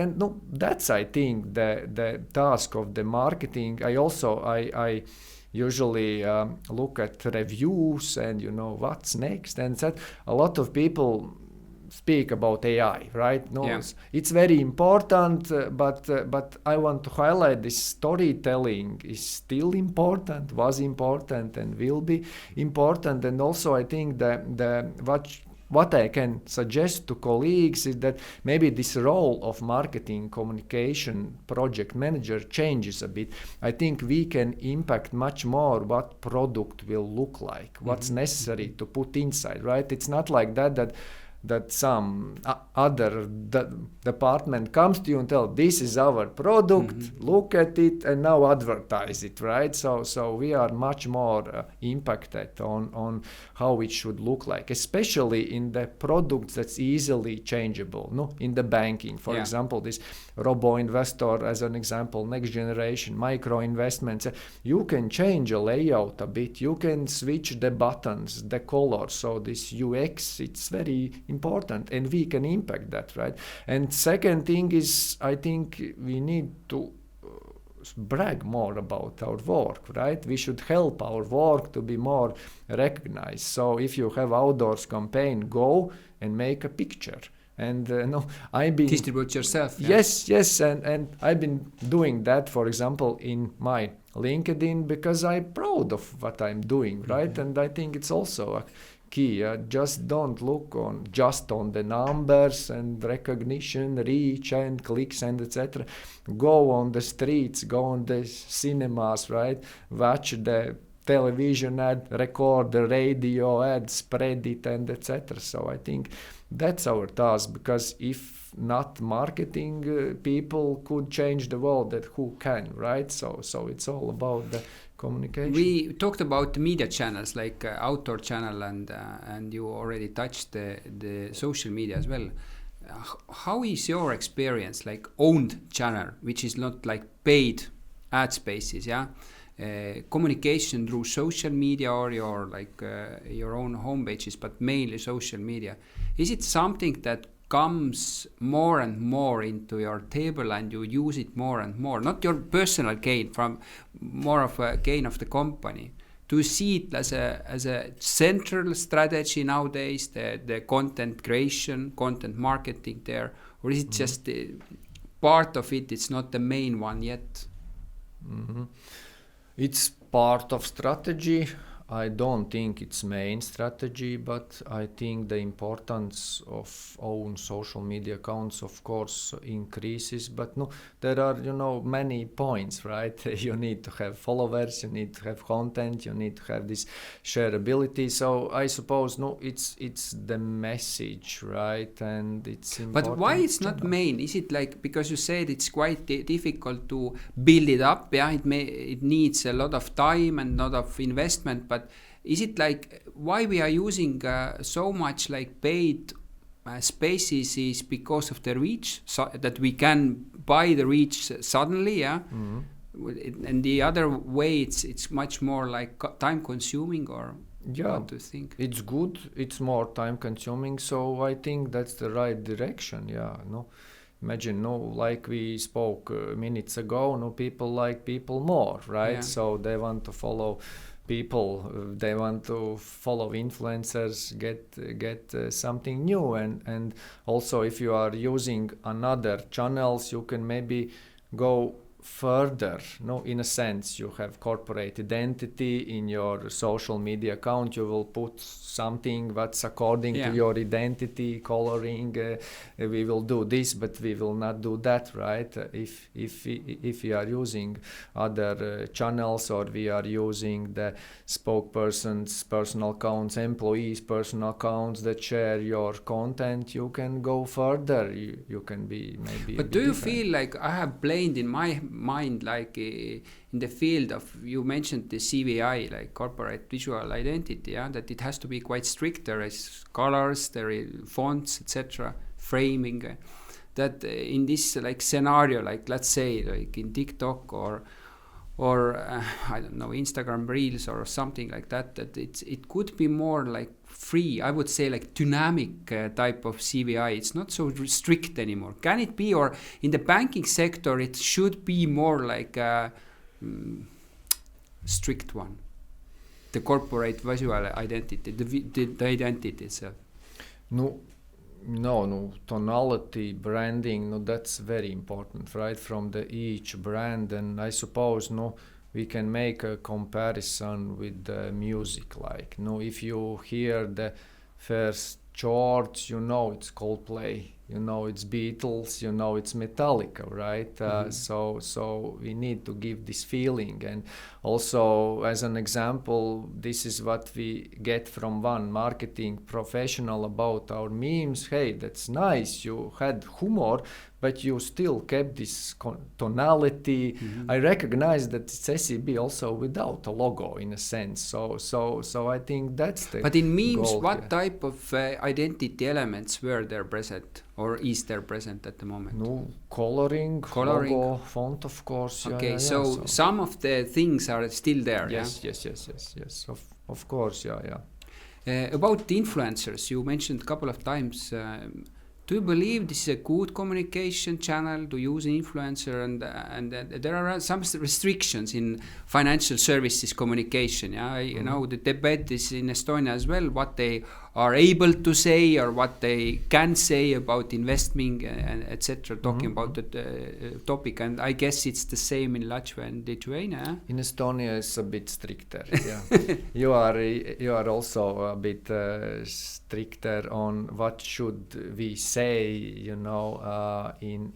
that's, I think, the task of the marketing. I usually look at reviews and what's next, and that a lot of people speak about AI, right? It's very important, but I want to highlight this storytelling is still important, was important, and will be important. And also, I think what I can suggest to colleagues is that maybe this role of marketing communication project manager changes a bit. I think we can impact much more what product will look like, what's necessary to put inside, right? It's not like that some other department comes to you and tell, this is our product, look at it, and now advertise it, right? So we are much more impacted on how it should look like, especially in the products that's easily changeable. In the banking, for example, this robo-investor as an example, next generation, micro investments, you can change a layout a bit, you can switch the buttons, the color, so this UX, it's very important, and we can impact that, right? And second thing is, I think we need to brag more about our work, right? We should help our work to be more recognized. So if you have outdoors campaign, go and make a picture. And I've been distribute yourself. Yes, and I've been doing that, for example, in my LinkedIn, because I'm proud of what I'm doing, right? And I think it's also a key. Just don't look on the numbers and recognition, reach and clicks and etc. Go on the streets, go on the cinemas, right? Watch the television ad, record the radio ad, spread it, and etc. So I think that's our task, because if not marketing people could change the world, that who can, right? So it's all about the communication. We talked about the media channels, like outdoor channel, and you already touched the social media as well. How is your experience, like owned channel, which is not like paid ad spaces, communication through social media or your own home pages, but mainly social media? Is it something that comes more and more into your table and you use it more and more? Not your personal gain, from more of a gain of the company. Do you see it as a central strategy nowadays, the content creation, content marketing there? Or is it just part of it? It's not the main one yet. It's part of strategy. I don't think it's main strategy, but I think the importance of own social media accounts, of course, increases. But there are, many points, right? You need to have followers, you need to have content, you need to have this shareability. So I suppose, it's the message, right? And it's important. But why it's not main? Is it like, because you said it's quite difficult to build it up? Yeah, it needs a lot of time and a lot of investment. But is it like, why we are using so much like paid spaces is because of the reach, so that we can buy the reach suddenly, And the other way, it's much more like time consuming, or Yeah, what do you think? it's good. It's more time consuming, so I think that's the right direction. Yeah, no. Imagine, no, like we spoke minutes ago, no, people like people more, right? Yeah. So they want to follow people, they want to follow influencers, get something new, and also if you are using another channels, you can maybe go further. No, in a sense, you have corporate identity in your social media account. You will put something that's according to your identity, coloring. We will do this, but we will not do that, right? If we are using other channels, or we are using the spokesperson's personal accounts, employees' personal accounts that share your content, you can go further. You can be maybe. But do you feel like I have blamed in my mind, like in the field of, you mentioned the CVI, like corporate visual identity, yeah, that it has to be quite strict. There is colors, there is fonts, etc., framing. That in this like scenario, like let's say like in TikTok or I don't know, Instagram Reels or something like that, that it could be more like free, I would say, like dynamic type of CVI. It's not so strict anymore. Can it be? Or in the banking sector, it should be more like a strict one, the corporate visual identity, the identity itself. No, tonality, branding, no, that's very important, right? From the each brand, and I suppose, no, we can make a comparison with the music. Like, no, if you hear the first chords, you know it's Coldplay, you know it's Beatles, you know it's Metallica, right? So we need to give this feeling. And also, as an example, this is what we get from one marketing professional about our memes. Hey, that's nice, you had humor, but you still kept this tonality. I recognize that it's SEB also without a logo, in a sense. So I think that's the. But in memes, goal what here. type of identity elements were there present, or is there present at the moment? No, coloring, logo, font, of course. Okay, so some of the things are still there. Yes. Of course, yeah. About the influencers, you mentioned a couple of times. Do you believe this is a good communication channel to use an influencer? And there are some restrictions in financial services communication. Yeah, you know, the debate is in Estonia as well, what they are able to say or what they can say about investing and etc. Talking about the topic, and I guess it's the same in Latvia and Lithuania. In Estonia, it's a bit stricter. Yeah, you are also a bit stricter on what should we say, you know, in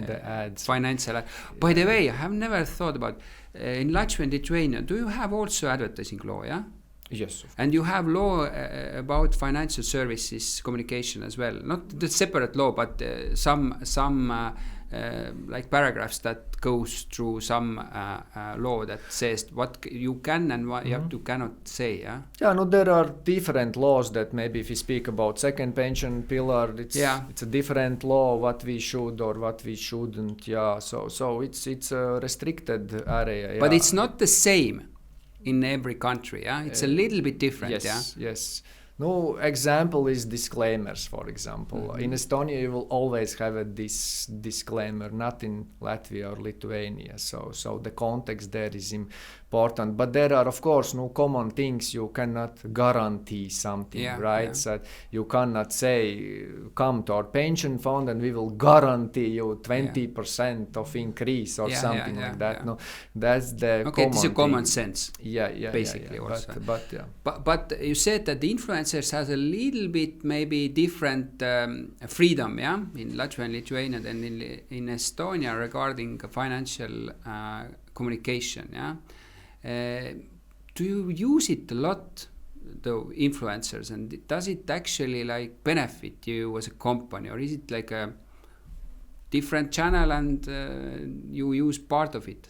the ads. Financial. By the way, I have never thought about in Latvia and Lithuania. Do you have also advertising law? Yeah. Yes. And you have law about financial services communication as well. Not the separate law, but some like paragraphs that goes through some law that says what you can and what you cannot say. Yeah, no, there are different laws that maybe if we speak about second pension pillar, it's a different law what we should or what we shouldn't. Yeah, so it's a restricted area. Yeah. But it's not the same in every country, yeah? It's a little bit different, Yes. No, example is disclaimers, for example. In Estonia, you will always have a disclaimer, not in Latvia or Lithuania. So the context there is important. But there are, of course, no common things. You cannot guarantee something, right? Yeah. So you cannot say, come to our pension fund and we will guarantee you 20% of increase or something like that. Yeah. No, that's the common it's a common sense. Yeah. Basically, also. But you said that the influencers has a little bit maybe different freedom, in Latvia and Lithuania than in Estonia regarding financial communication, do you use it a lot, the influencers, and does it actually like benefit you as a company, or is it like a different channel and you use part of it?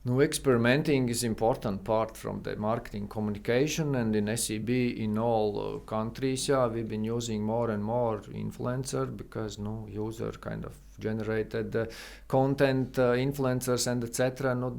No, experimenting is important part from the marketing communication, and in SEB in all countries, we've been using more and more influencer because no user kind of generated content, influencers and etc. No,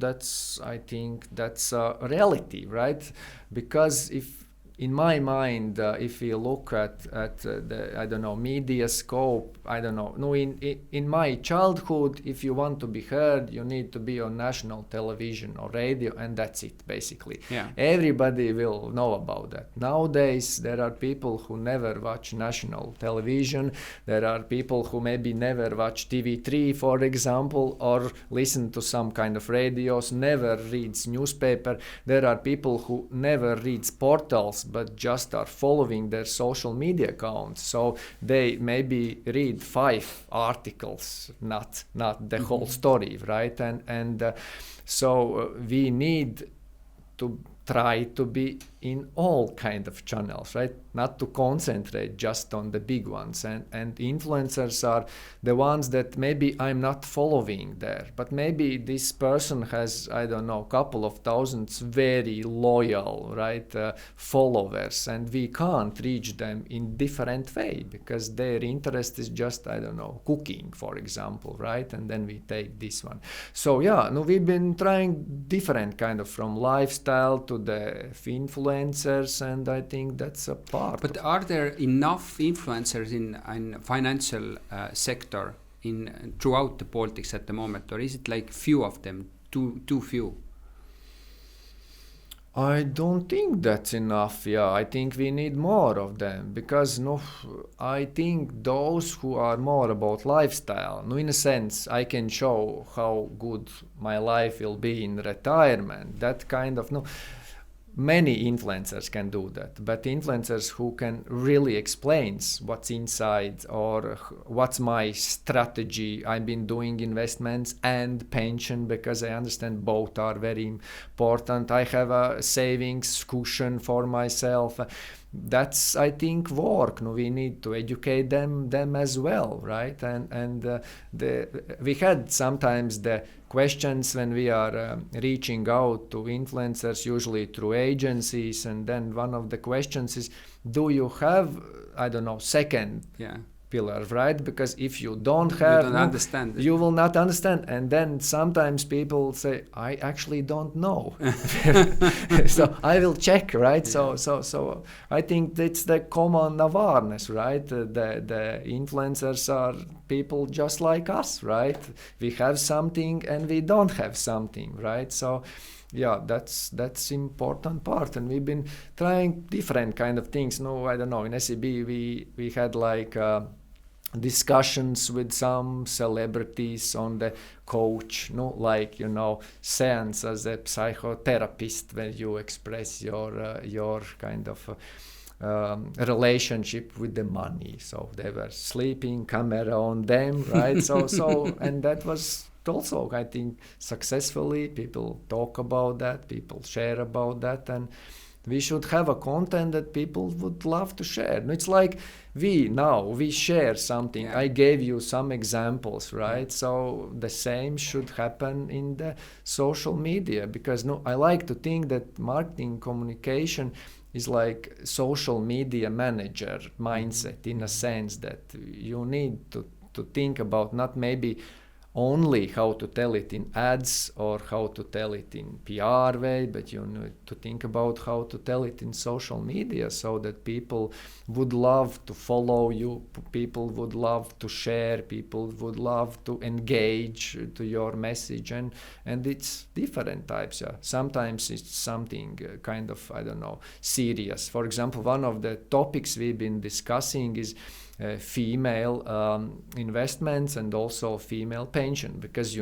I think that's a reality, right? Because if in my mind, if you look at the I don't know media scope, I don't know. No, in my childhood, if you want to be heard, you need to be on national television or radio, and that's it basically. Yeah. Everybody will know about that. Nowadays, there are people who never watch national television. There are people who maybe never watch TV3, for example, or listen to some kind of radios, never reads newspaper. There are people who never reads portals, but just are following their social media accounts. So they maybe read 5 articles, not the whole story, right? And so we need to try to be in all kind of channels, right? Not to concentrate just on the big ones. And influencers are the ones that maybe I'm not following there, but maybe this person has, I don't know, couple of thousands very loyal, right, followers, and we can't reach them in different way because their interest is just, I don't know, cooking, for example, right? And then we take this one. So yeah, no, we've been trying different kind of from lifestyle to the influencers, and I think that's a part. But are there enough influencers in financial sector throughout the Baltics at the moment, or is it like few of them, too few? I don't think that's enough. Yeah, I think we need more of them because no, I think those who are more about lifestyle, no, in a sense, I can show how good my life will be in retirement. That kind of no. Many influencers can do that, but influencers who can really explains what's inside or what's my strategy. I've been doing investments and pension because I understand both are very important. I have a savings cushion for myself. That's, I think, work. No, we need to educate them as well, right? And we had sometimes the questions when we are reaching out to influencers, usually through agencies, and then one of the questions is, do you have, I don't know, second pillar, right? Because if you don't have, understand. You will not understand. And then sometimes people say, I actually don't know. So I will check, right? Yeah. So I think it's the common awareness, right? The influencers are people just like us, right? We have something and we don't have something, right? So yeah, that's important part, and we've been trying different kind of things. No, I don't know. In SEB, we had like discussions with some celebrities on the coach, no, like seance as a psychotherapist, where you express your kind of relationship with the money. So they were sleeping, camera on them, right? So and that was also, I think, successfully. People talk about that, people share about that, and we should have a content that people would love to share. It's like we share something. Yeah. I gave you some examples, right? Yeah. So the same should happen in the social media, because I like to think that marketing communication is like social media manager mindset, in a sense that you need to think about not maybe only how to tell it in ads or how to tell it in PR way, but you need to think about how to tell it in social media, so that people would love to follow you, people would love to share, people would love to engage to your message, and it's different types. Yeah. Sometimes it's something kind of, I don't know, serious. For example, one of the topics we've been discussing is female investments and also female pension, because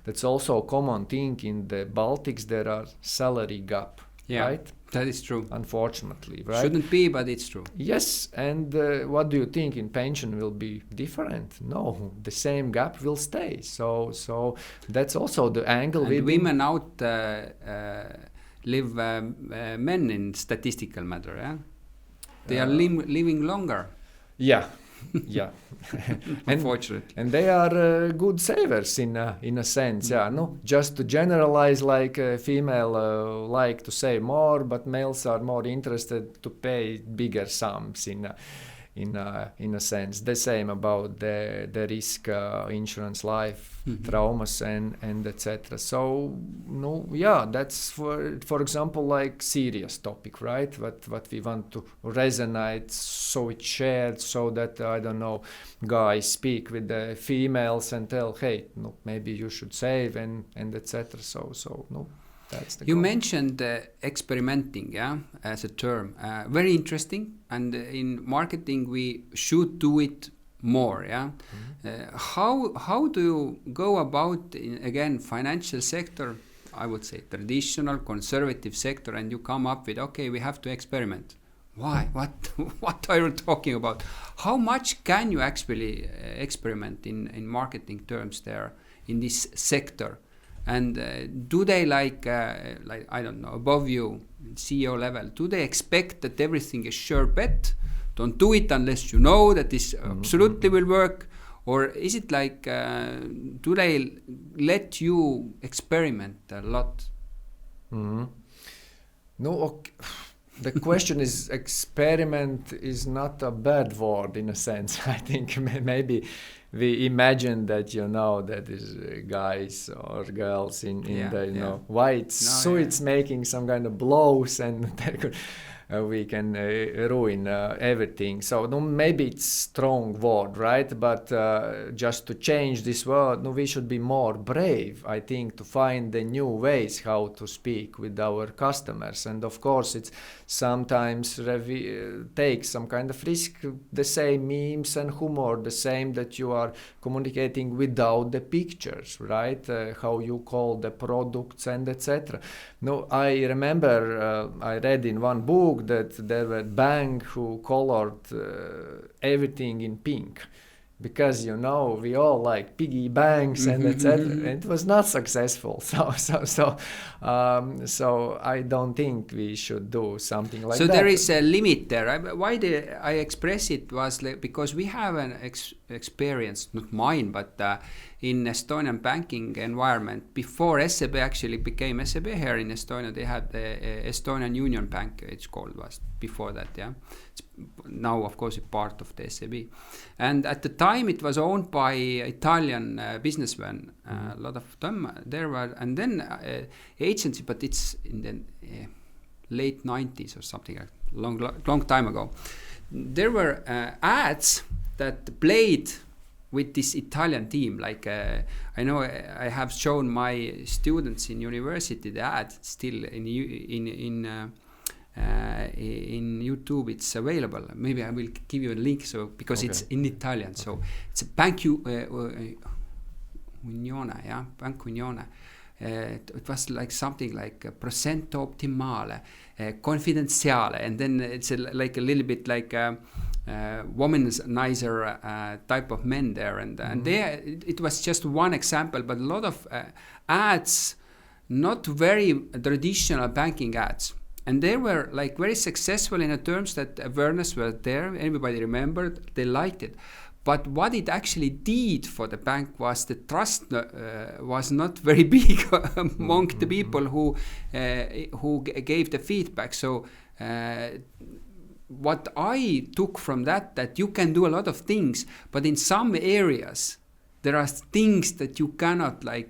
that's also a common thing in the Baltics. There are salary gap, right? That is true. Unfortunately, right? Shouldn't be, but it's true. Yes, and what do you think in pension will be different? No, the same gap will stay. So that's also the angle. And women out live men in statistical matter, yeah? They are living longer. Yeah, Yeah. Unfortunately. And they are good savers in a sense. Yeah, no, just to generalize, like female like to save more, but males are more interested to pay bigger sums in a sense. The same about the risk insurance, life traumas and etc. So no, yeah, that's for example like serious topic, right? What we want to resonate, so it's shared, so that I don't know, guys speak with the females and tell, hey, no, maybe you should save and etc. So no. You mentioned experimenting, yeah, as a term. Very interesting. And in marketing, we should do it more, yeah. How do you go about, again, financial sector, I would say traditional, conservative sector, and you come up with, okay, we have to experiment. Why? What are you talking about? How much can you actually experiment in marketing terms there in this sector? And do they like I don't know, above you, CEO level, do they expect that everything is sure bet? Don't do it unless you know that this absolutely will work? Or is it like, do they let you experiment a lot? No, okay. The question is, experiment is not a bad word in a sense. I think maybe we imagine that, you know, that is guys or girls in the, you know, white suits making some kind of blows and we can ruin everything. So no, maybe it's strong word, right? But just to change this word, no, we should be more brave, I think, to find the new ways how to speak with our customers. And of course, it's sometimes take some kind of risk, the same memes and humor, the same that you are communicating without the pictures, right? How you call the products and etc. No, I remember I read in one book that there were banks who colored everything in pink, because, you know, we all like piggy banks and etc. And it was not successful. So I don't think we should do something like that. So there is a limit there. Why I express it was because we have an experience, not mine, but in Estonian banking environment. Before SEB actually became SEB here in Estonia, they had the Estonian Union Bank, it's called, was before that, yeah. It's now, of course, a part of the SEB. And at the time, it was owned by Italian businessmen. A lot of them there were, and then agency, but it's in the late 90s or something, long time ago. There were ads that played with this Italian team. Like I know I have shown my students in university the ad still in YouTube. It's available. Maybe I will give you a link. So because it's in Italian. So it's Banco Unione, yeah, Banco Unione. It was like something like Prosento Ottimale, Confidenziale, and then it's like a little bit like womanizer type of men there, and there it was just one example, but a lot of ads, not very traditional banking ads, and they were like very successful in the terms that awareness was there, everybody remembered, they liked it. But what it actually did for the bank was the trust was not very big among the people who gave the feedback. So what I took from that you can do a lot of things, but in some areas there are things that you cannot like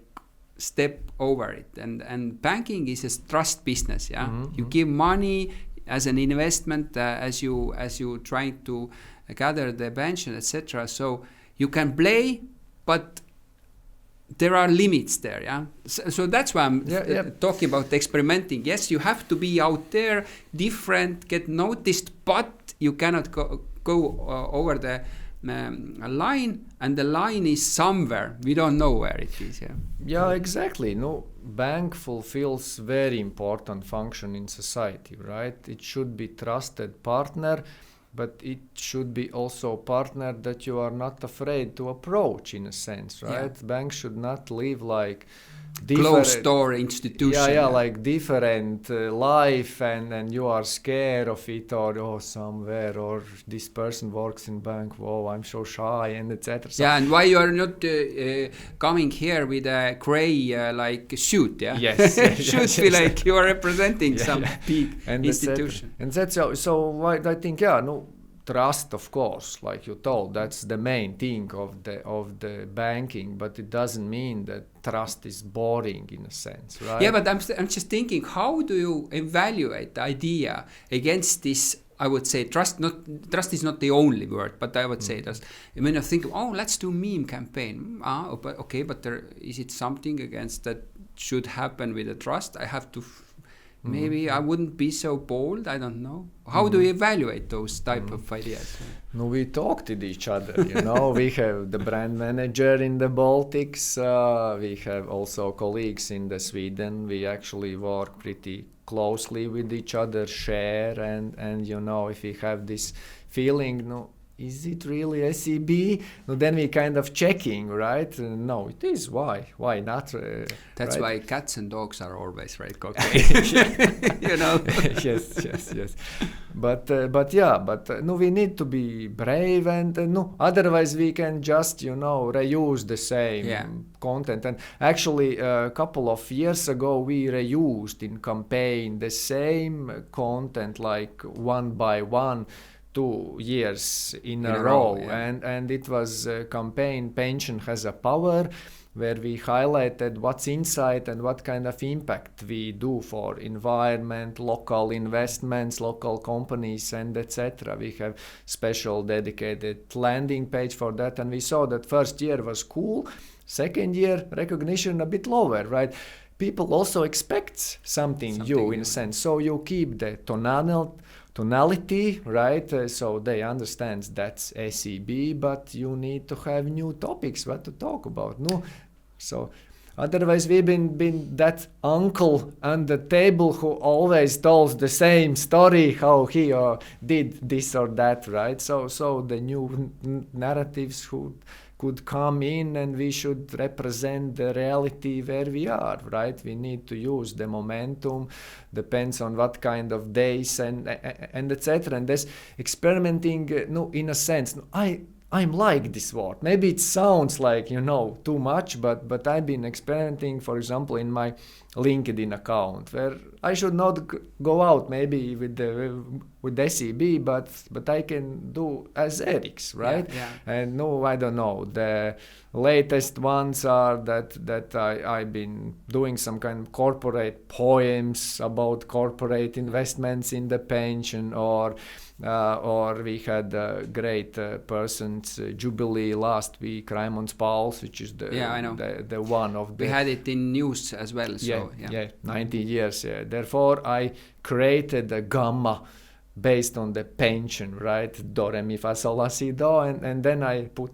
step over it. And banking is a trust business. Yeah, you give money as an investment as you try to gather the pension, etc. So you can play, but there are limits there. Yeah. So that's why I'm talking about experimenting. Yes, you have to be out there, different, get noticed, but you cannot go over the line, and the line is somewhere. We don't know where it is. Yeah. Yeah, exactly. No, bank fulfills very important function in society, right? It should be trusted partner, but it should be also a partner that you are not afraid to approach, in a sense, right? Yeah. Banks should not live like closed door institution. Like different life, and you are scared of it, or somewhere, or this person works in bank. Whoa, I'm so shy, and etc. So and why you are not coming here with a gray like suit? Yeah, yes, should be like you are representing some big institution. And that's so I think trust, of course, like you told, that's the main thing of the banking, but it doesn't mean that trust is boring in a sense, right? Yeah, but I'm just thinking, how do you evaluate the idea against this? I would say trust is not the only word, but I would say that when you think, let's do meme campaign. But okay, but is it something against that should happen with the trust? I have to. Maybe I wouldn't be so bold. I don't know. How do we evaluate those type of ideas? No, we talk to each other. We have the brand manager in the Baltics. We have also colleagues in the Sweden. We actually work pretty closely with each other, share, and if we have this feeling, is it really SEB? No, then we kind of checking, right? No, it is. Why? Why not? That's right? why cats and dogs are always right. Okay. Yes. But we need to be brave, and otherwise we can just reuse the same content. And actually, a couple of years ago, we reused in campaign the same content, like one by one. 2 years in a row. And it was a campaign Pension Has a Power, where we highlighted what's inside and what kind of impact we do for environment, local investments, local companies, and etc. We have special dedicated landing page for that, and we saw that first year was cool, second year recognition a bit lower, right? People also expect something new in a sense, so you keep the tonality, right? So they understand that's SEB, but you need to have new topics what to talk about. No, so otherwise we've been that uncle on the table who always tells the same story, how he did this or that, right? So the new narratives could come in, and we should represent the reality where we are, right? We need to use the momentum, depends on what kind of days and etc. And this experimenting, in a sense, I'm like this word. Maybe it sounds like, too much, but I've been experimenting, for example, in my LinkedIn account, where I should not go out maybe with SEB, but I can do as Eriks, right? Yeah. And I don't know. The latest ones are that I've been doing some kind of corporate poems about corporate investments in the pension, or we had a great person's jubilee last week, Raimonds Pauls, which is the one of the... We had it in news as well. So, 90 years. Yeah. Therefore, I created a gamma based on the pension, right? Do, re, mi, fa, sol, la, si, do. And then I put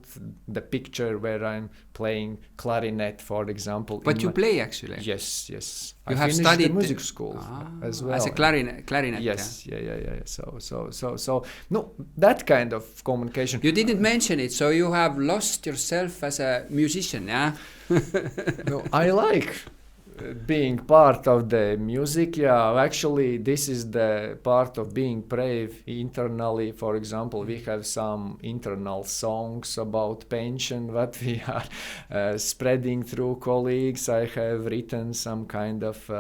the picture where I'm playing clarinet, for example. But you play actually? Yes. You I have finished studied the music school as well. As a clarinet. Yes, yeah. So that kind of communication. You didn't mention it, so you have lost yourself as a musician, yeah? No, I like being part of the music. Actually this is the part of being brave internally. For example, we have some internal songs about pension that we are spreading through colleagues. I have written some kind of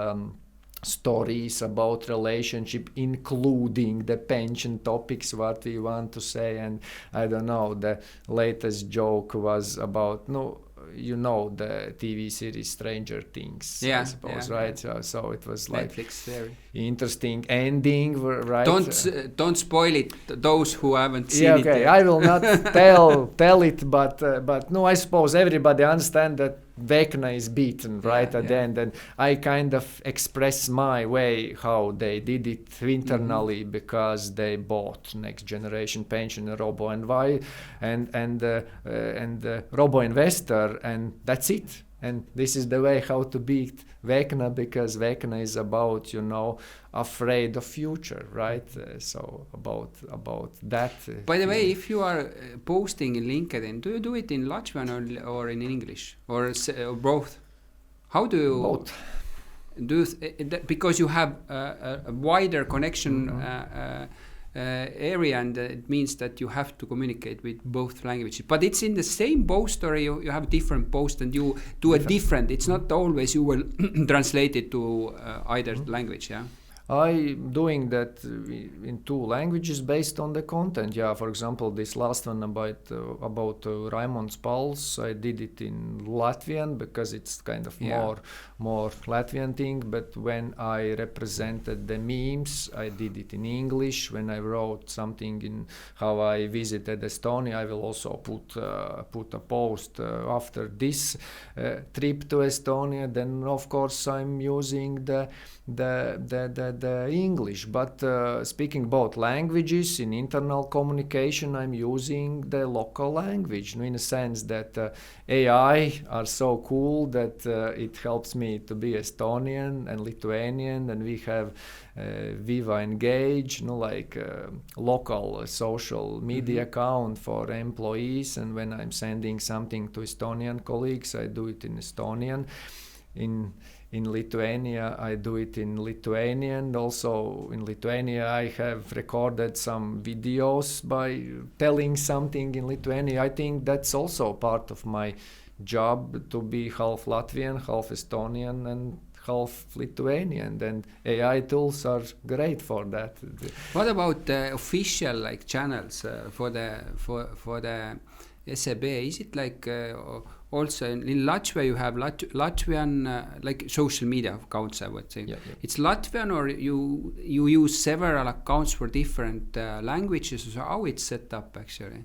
stories about relationship, including the pension topics, what we want to say. And I don't know, the latest joke was about the TV series Stranger Things, I suppose, right? Yeah. So it was like Netflix very interesting ending, right? Don't spoil it, those who haven't seen it yet. I will not tell it, but no, I suppose everybody understand that Vecna is beaten, right, at the end, and I kind of express my way how they did it internally, because they bought Next Generation Pension and Robo and Robo Investor, and that's it. And this is the way how to beat Vecna, because Vecna is about, afraid of future, right? So about that. By the way, if you are posting in LinkedIn, do you do it in Latvian or in English, or both? How do you Both. Because you have a wider connection area, and it means that you have to communicate with both languages. But it's in the same post, or you have different post and you do a different. It's not always you will translate it to either language, yeah? I'm doing that in 2 languages based on the content. Yeah, for example, this last one about Raimonds Pulse, I did it in Latvian because it's kind of more Latvian thing. But when I represented the memes, I did it in English. When I wrote something in how I visited Estonia, I will also put a post after this trip to Estonia. Then of course I'm using the English, but speaking both languages in internal communication, I'm using the local language, in a sense that AI are so cool that it helps me to be Estonian and Lithuanian, and we have Viva Engage, local social media account for employees, and when I'm sending something to Estonian colleagues, I do it in Estonian. In Lithuania, I do it in Lithuanian. Also, in Lithuania, I have recorded some videos by telling something in Lithuania. I think that's also part of my job, to be half Latvian, half Estonian, and half Lithuanian. And AI tools are great for that. What about the official channels for the SEB? Is it also in Latvia you have Latvian social media accounts, I would say. Yeah. It's Latvian, or you use several accounts for different languages? So how it's set up actually?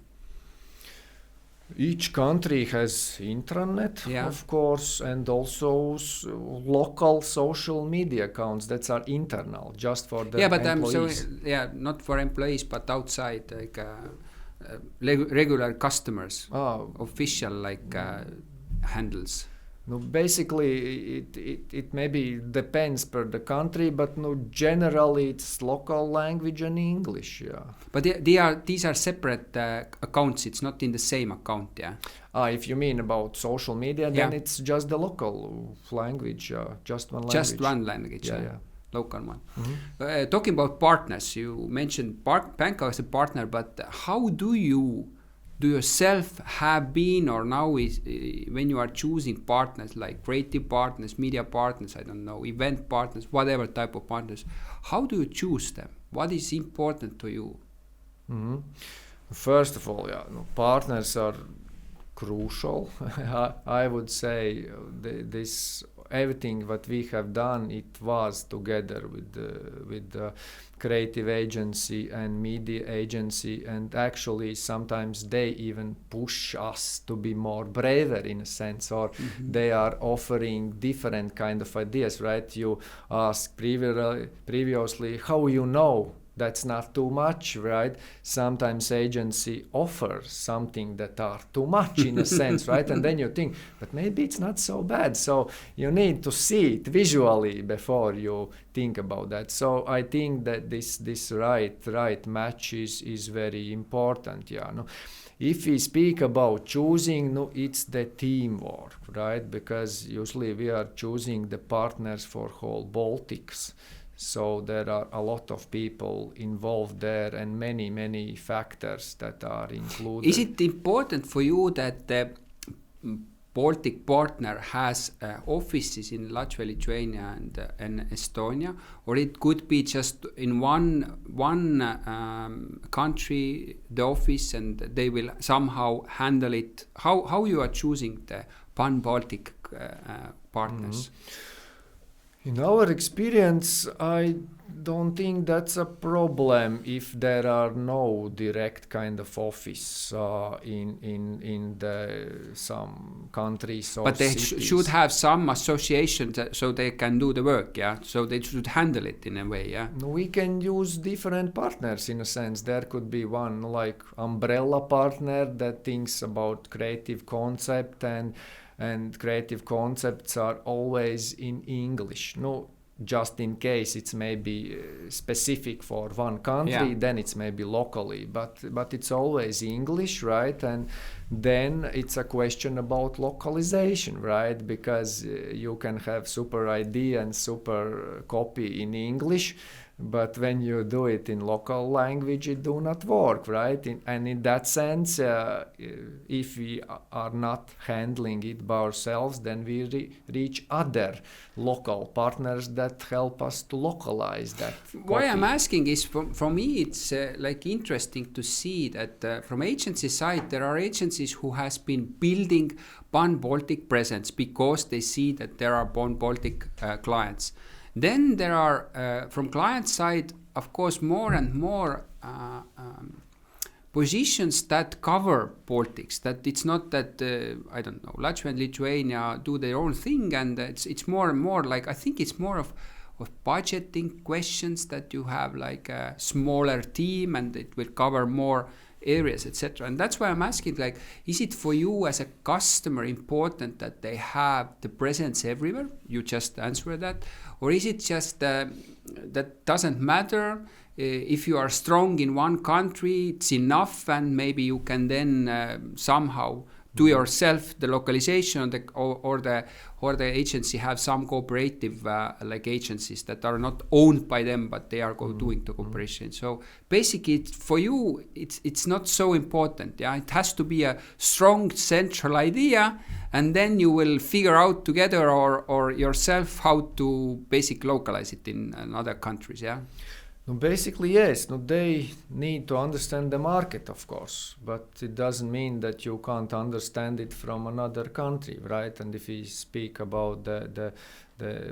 Each country has intranet, of course, and also local social media accounts that are internal, just for the employees. Not for employees, but outside, regular customers, official handles. No, basically, it maybe depends per the country, but generally it's local language and English. Yeah. But these are separate accounts. It's not in the same account. Yeah. If you mean about social media, then it's just the local language. Just one language. Just one language. Yeah. Local one. Mm-hmm. Talking about partners, you mentioned Panka as a partner, but how do you yourself have been, or now when you are choosing partners, like creative partners, media partners, I don't know, event partners, whatever type of partners, how do you choose them? What is important to you? Mm-hmm. First of all, partners are crucial. I would say this everything what we have done, it was together with the creative agency and media agency, and actually sometimes they even push us to be more braver in a sense, or they are offering different kind of ideas, right? You asked previously how you know that's not too much, right? Sometimes agency offers something that are too much in a sense, right? And then you think, but maybe it's not so bad. So you need to see it visually before you think about that. So I think that this right match is very important. If we speak about choosing, it's the teamwork, right? Because usually we are choosing the partners for whole Baltics. So there are a lot of people involved there, and many factors that are included. Is it important for you that the Baltic partner has offices in Latvia, Lithuania, and Estonia, or it could be just in one country, the office, and they will somehow handle it? How you are choosing the pan-Baltic partners? In our experience, I don't think that's a problem if there are no direct kind of office in some countries or but they cities. Should have some association so they can do the work, so they should handle it in a way. We can use different partners in a sense. There could be one like umbrella partner that thinks about creative concept, and creative concepts are always in English. just in case it's maybe specific for one country, then it's maybe locally, but it's always English, right? And then it's a question about localization, right? Because you can have super idea and super copy in English, but when you do it in local language, it do not work, right? And in that sense, if we are not handling it by ourselves, then we reach other local partners that help us to localize that copy. Why I'm asking is, for me, it's like interesting to see that from agency side, there are agencies who has been building Baltic presence because they see that there are Baltic clients. Then there are, from client side, of course, more and more positions that cover Baltics. That it's not that, I don't know, Latvia and Lithuania do their own thing, and it's more and more like, I think it's more of budgeting questions that you have like a smaller team and it will cover more areas, etc. And that's why I'm asking, like, is it for you as a customer important that they have the presence everywhere? You just answer that. Or is it just that doesn't matter? If you are strong in one country, it's enough, and maybe you can then somehow do yourself the localization, or the agency have some cooperative like agencies that are not owned by them, but they are doing the cooperation. So basically, for you, it's not so important. Yeah, it has to be a strong central idea, and then you will figure out together or yourself how to basically localize it in other countries. Yeah. No, basically, yes. No, they need to understand the market, of course, but it doesn't mean that you can't understand it from another country, right? And if we speak about the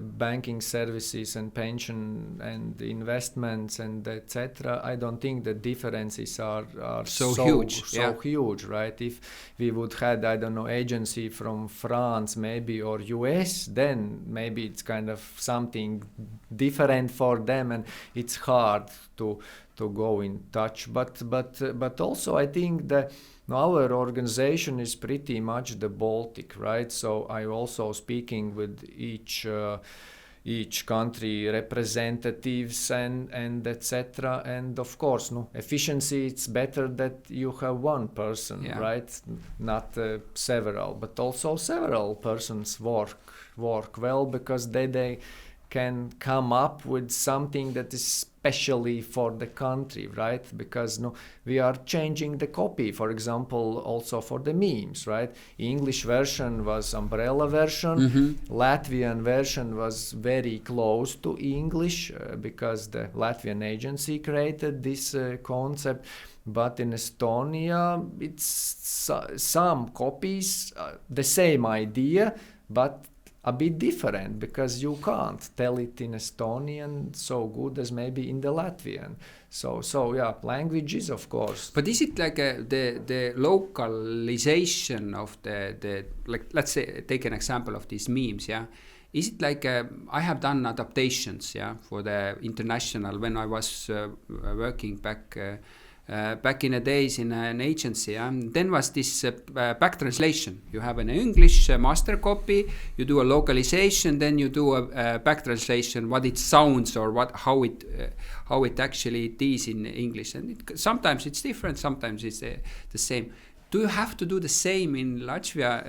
banking services and pension and investments and etc., I don't think the differences are so huge, right? If we would have, I don't know, agency from France maybe or US, then maybe it's kind of something different for them, and it's hard to go in touch. But also I think that our organization is pretty much the Baltic, right? So I also speaking with each country representatives and etc. And of course, efficiency, it's better that you have one person, right? Not several, but also several persons work well, because they can come up with something that is specially for the country, right? Because we are changing the copy, for example, also for the memes, right? English version was umbrella version, Latvian version was very close to English because the Latvian agency created this concept. But in Estonia, it's some copies, the same idea, but a bit different, because you can't tell it in Estonian so good as maybe in the Latvian. So yeah, languages, of course. But is it like the localization of the like, let's say, take an example of these memes, yeah? Is it like I have done adaptations, yeah, for the international when I was working back in the days in an agency, then was this back translation. You have an English master copy, you do a localization, then you do a back translation, what it sounds or how it actually is in English. And sometimes it's different, sometimes it's the same. Do you have to do the same in Latvia,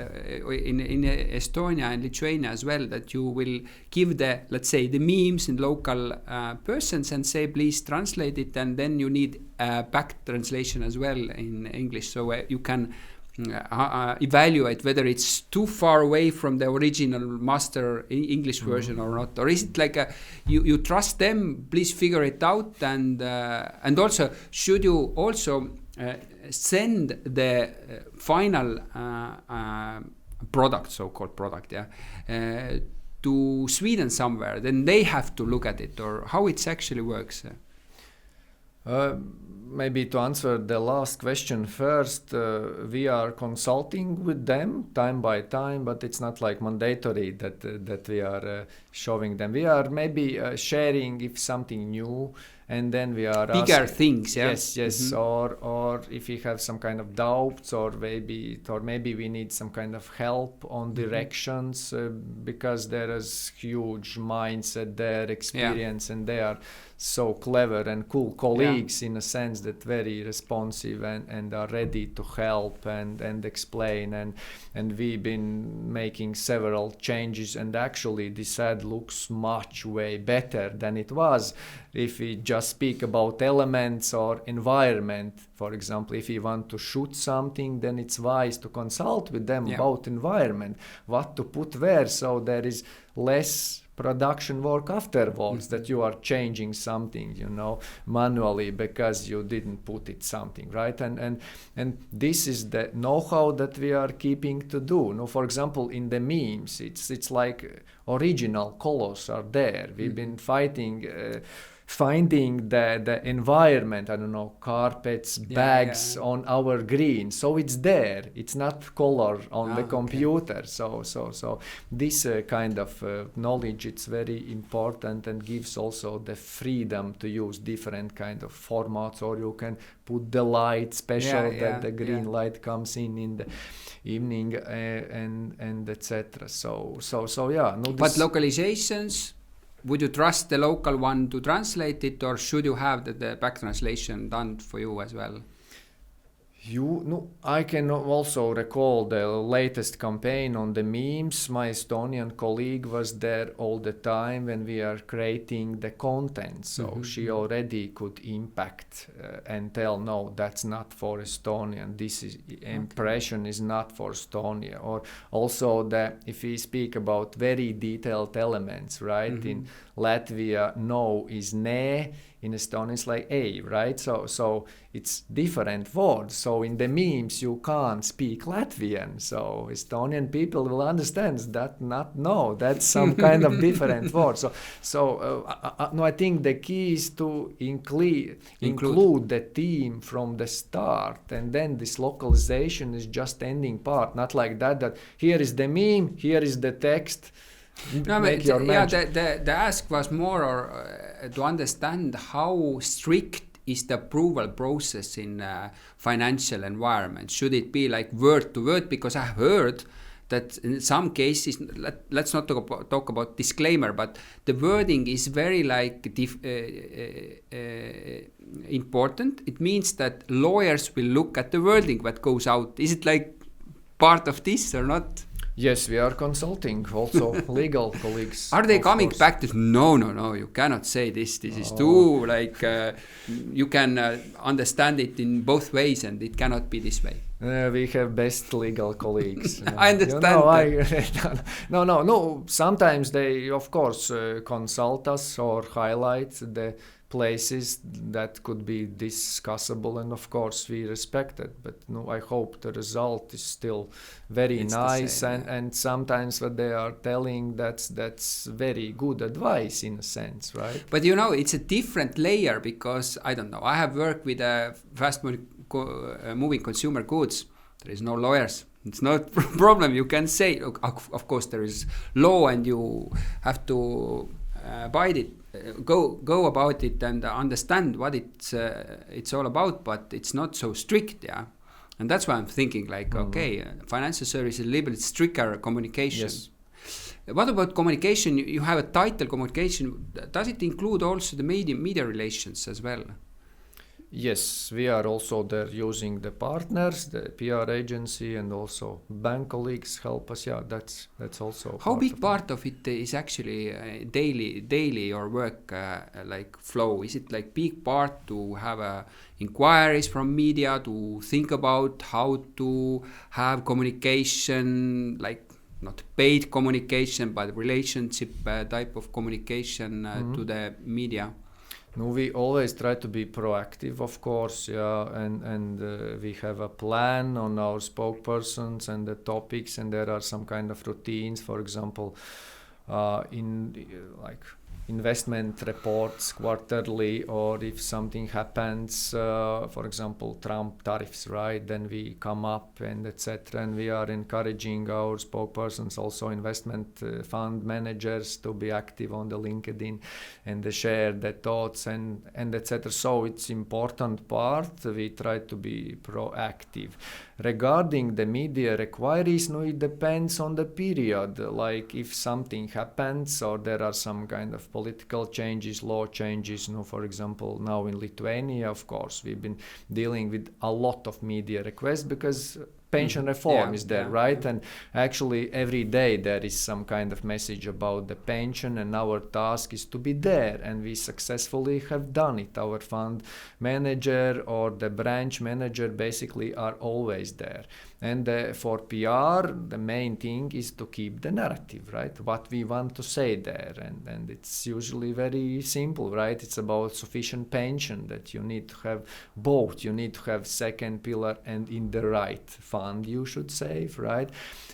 in Estonia and Lithuania as well, that you will give let's say, the memes in local persons and say, please translate it, and then you need a back translation as well in English, so you can evaluate whether it's too far away from the original master English version or not? Or is it like you trust them, please figure it out, and also should you also send the final product, so-called product, to Sweden somewhere, then they have to look at it, or how it actually works? Maybe to answer the last question first, we are consulting with them time by time, but it's not like mandatory that we are showing them. We are maybe sharing if something new and then we are bigger things. Yeah. Yes. Or if we have some kind of doubts, or maybe we need some kind of help on directions, because there is huge mindset there, experience, and they are so clever and cool colleagues in a sense, that very responsive and are ready to help and explain, and we've been making several changes, and actually this ad looks much way better than it was. If we just speak about elements or environment, for example, if we want to shoot something, then it's wise to consult with them about environment, what to put where, so there is less production work afterwards, that you are changing something, manually, because you didn't put it something, right? And this is the know-how that we are keeping to do. For example, in the memes, it's like original colors are there. We've been finding the environment, I don't know, carpets, bags on our green, so it's there, it's not color on the computer. So this kind of knowledge, it's very important, and gives also the freedom to use different kind of formats, or you can put the light special that the green light comes in the evening, and etc. But localizations, would you trust the local one to translate it, or should you have the back translation done for you as well? I can also recall the latest campaign on the memes. My Estonian colleague was there all the time when we are creating the content. So she already could impact and tell, no, that's not for Estonian. This impression is not for Estonia. Or also if we speak about very detailed elements, right? In Latvia, no is ne. In Estonian, it's like a, right? So it's different words. So in the memes, you can't speak Latvian. So Estonian people will understand that that's some kind of different word. I think the key is to include the theme from the start, and then this localization is just ending part. Not like that here is the meme, here is the text. The ask was more to understand how strict is the approval process in financial environment. Should it be like word to word? Because I heard that in some cases, let's not talk about disclaimer, but the wording is very important. It means that lawyers will look at the wording that goes out. Is it like part of this or not? Yes, we are consulting also legal colleagues. Are they coming back to no, you cannot say this is too you can understand it in both ways, and it cannot be this way. We have best legal colleagues. I understand. No. Sometimes they, of course, consult us or highlight the places that could be discussable, and of course we respect it, but I hope the result is still very nice, and sometimes what they are telling, that's very good advice in a sense, right? But it's a different layer, because I don't know, I have worked with fast moving consumer goods. There is no lawyers. It's not a problem. You can say, of course there is law, and you have to abide it. Go about it and understand what it's all about, but it's not so strict, and that's why I'm thinking financial services is a little bit stricter communication. Yes. What about communication? You have a title, communication. Does it include also the media relations as well? Yes, we are also there using the partners, the PR agency, and also bank colleagues help us. That's also. How big part of it is actually daily or work flow? Is it like big part to have inquiries from media, to think about how to have communication, like not paid communication, but relationship type of communication to the media? No, we always try to be proactive, of course, and we have a plan on our spokespersons and the topics, and there are some kind of routines. For example, in investment reports quarterly, or if something happens, for example, Trump tariffs, right? Then we come up and etc. And we are encouraging our spokespersons, also investment fund managers, to be active on the LinkedIn and share their thoughts and etc. So it's important part. We try to be proactive. Regarding the media requires, it depends on the period. Like if something happens or there are some kind of political changes, law changes, for example, now in Lithuania, of course, we've been dealing with a lot of media requests because pension reform is there, right? And actually every day there is some kind of message about the pension, and our task is to be there, and we successfully have done it. Our fund manager or the branch manager basically are always there. And for PR, the main thing is to keep the narrative, right? What we want to say there. And it's usually very simple, right? It's about sufficient pension, that you need to have both. You need to have second pillar and in the right fund you should save, right?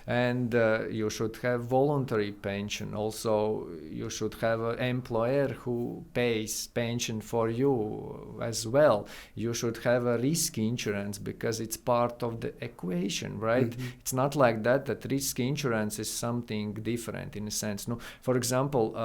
And you should have voluntary pension. Also, you should have an employer who pays pension for you as well. You should have a risk insurance because it's part of the equation, right? It's not like that risk insurance is something different in a sense. No, for example,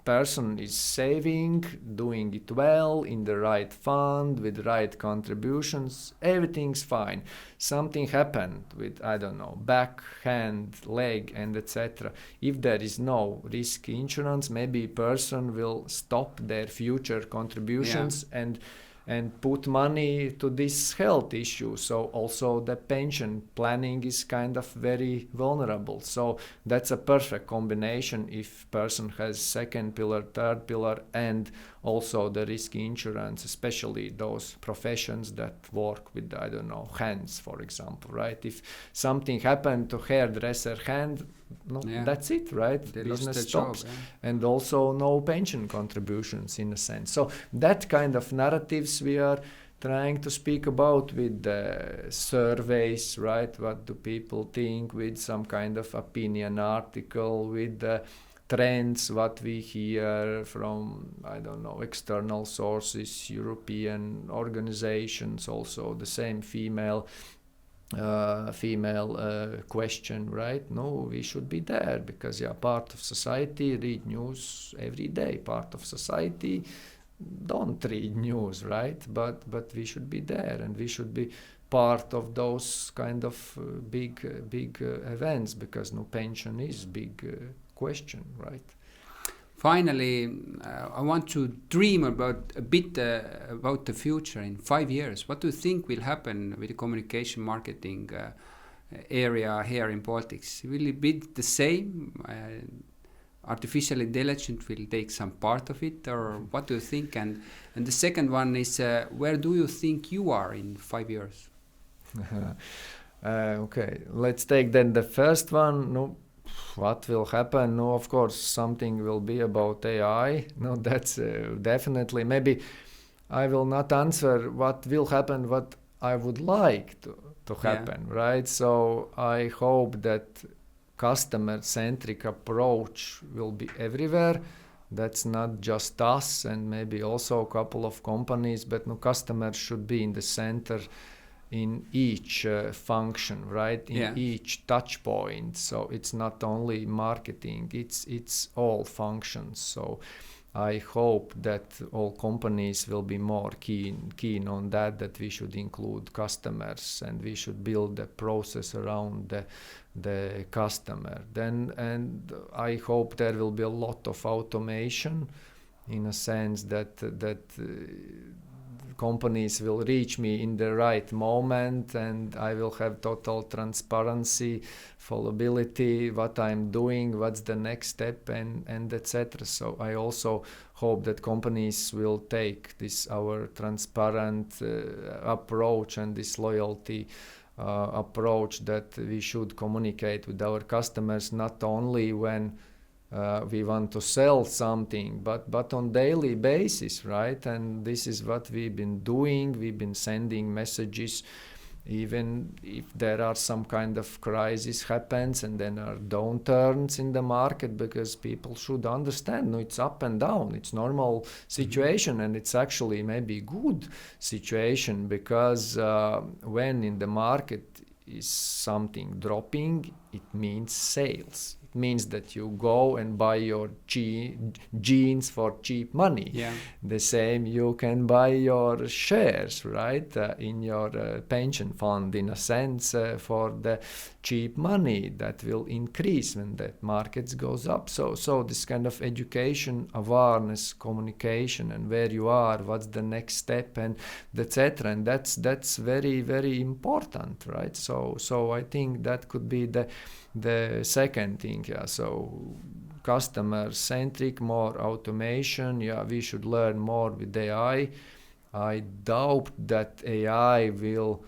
person is saving, doing it well in the right fund with right contributions, everything's fine. Something happened with, I don't know, back, hand, leg, and etc. If there is no risk insurance, maybe person will stop their future contributions and put money to this health issue. So also the pension planning is kind of very vulnerable. So that's a perfect combination if person has second pillar, third pillar, and also the risk insurance, especially those professions that work with, I don't know, hands, for example, right? If something happened to hairdresser hand, that's it, right? They business stops. Job, and also no pension contributions in a sense. So that kind of narratives we are trying to speak about with the surveys, right? What do people think, with some kind of opinion article, with the trends, what we hear from, I don't know, external sources, European organizations, also the same female question, right? No, we should be there because part of society, read news every day. Part of society don't read news, right? But we should be there, and we should be part of those kind of big events, because pension is big question, right? Finally, I want to dream about about the future in 5 years. What do you think will happen with the communication marketing area here in Baltics? Will it be the same? Artificial intelligence will take some part of it, or what do you think? And the second one is, where do you think you are in 5 years? Okay, let's take then the first one. What will happen? Of course, something will be about AI. That's definitely. Maybe I will not answer what will happen, what I would like to happen, right? So I hope that customer-centric approach will be everywhere. That's not just us and maybe also a couple of companies, but customers should be in the center in each function, right? In each touch point. So it's not only marketing, it's all functions. So I hope that all companies will be more keen on that we should include customers and we should build a process around the customer. And I hope there will be a lot of automation, in a sense that companies will reach me in the right moment, and I will have total transparency, followability, what I'm doing, what's the next step, and etc. So I also hope that companies will take this our transparent approach and this loyalty approach, that we should communicate with our customers not only when we want to sell something, but on daily basis, right? And this is what we've been doing. We've been sending messages even if there are some kind of crisis happens and then are downturns in the market, because people should understand, it's up and down, it's normal situation, and it's actually maybe good situation, because when in the market is something dropping, it means sales. It means that you go and buy your jeans for cheap money. Yeah. The same, you can buy your shares, right, in your pension fund, in a sense, for the cheap money that will increase when the markets goes up. So this kind of education, awareness, communication, and where you are, what's the next step, and etc. And that's very, very important, right? So I think that could be the second thing. Yeah. So customer centric, more automation. Yeah, we should learn more with AI. I doubt that AI will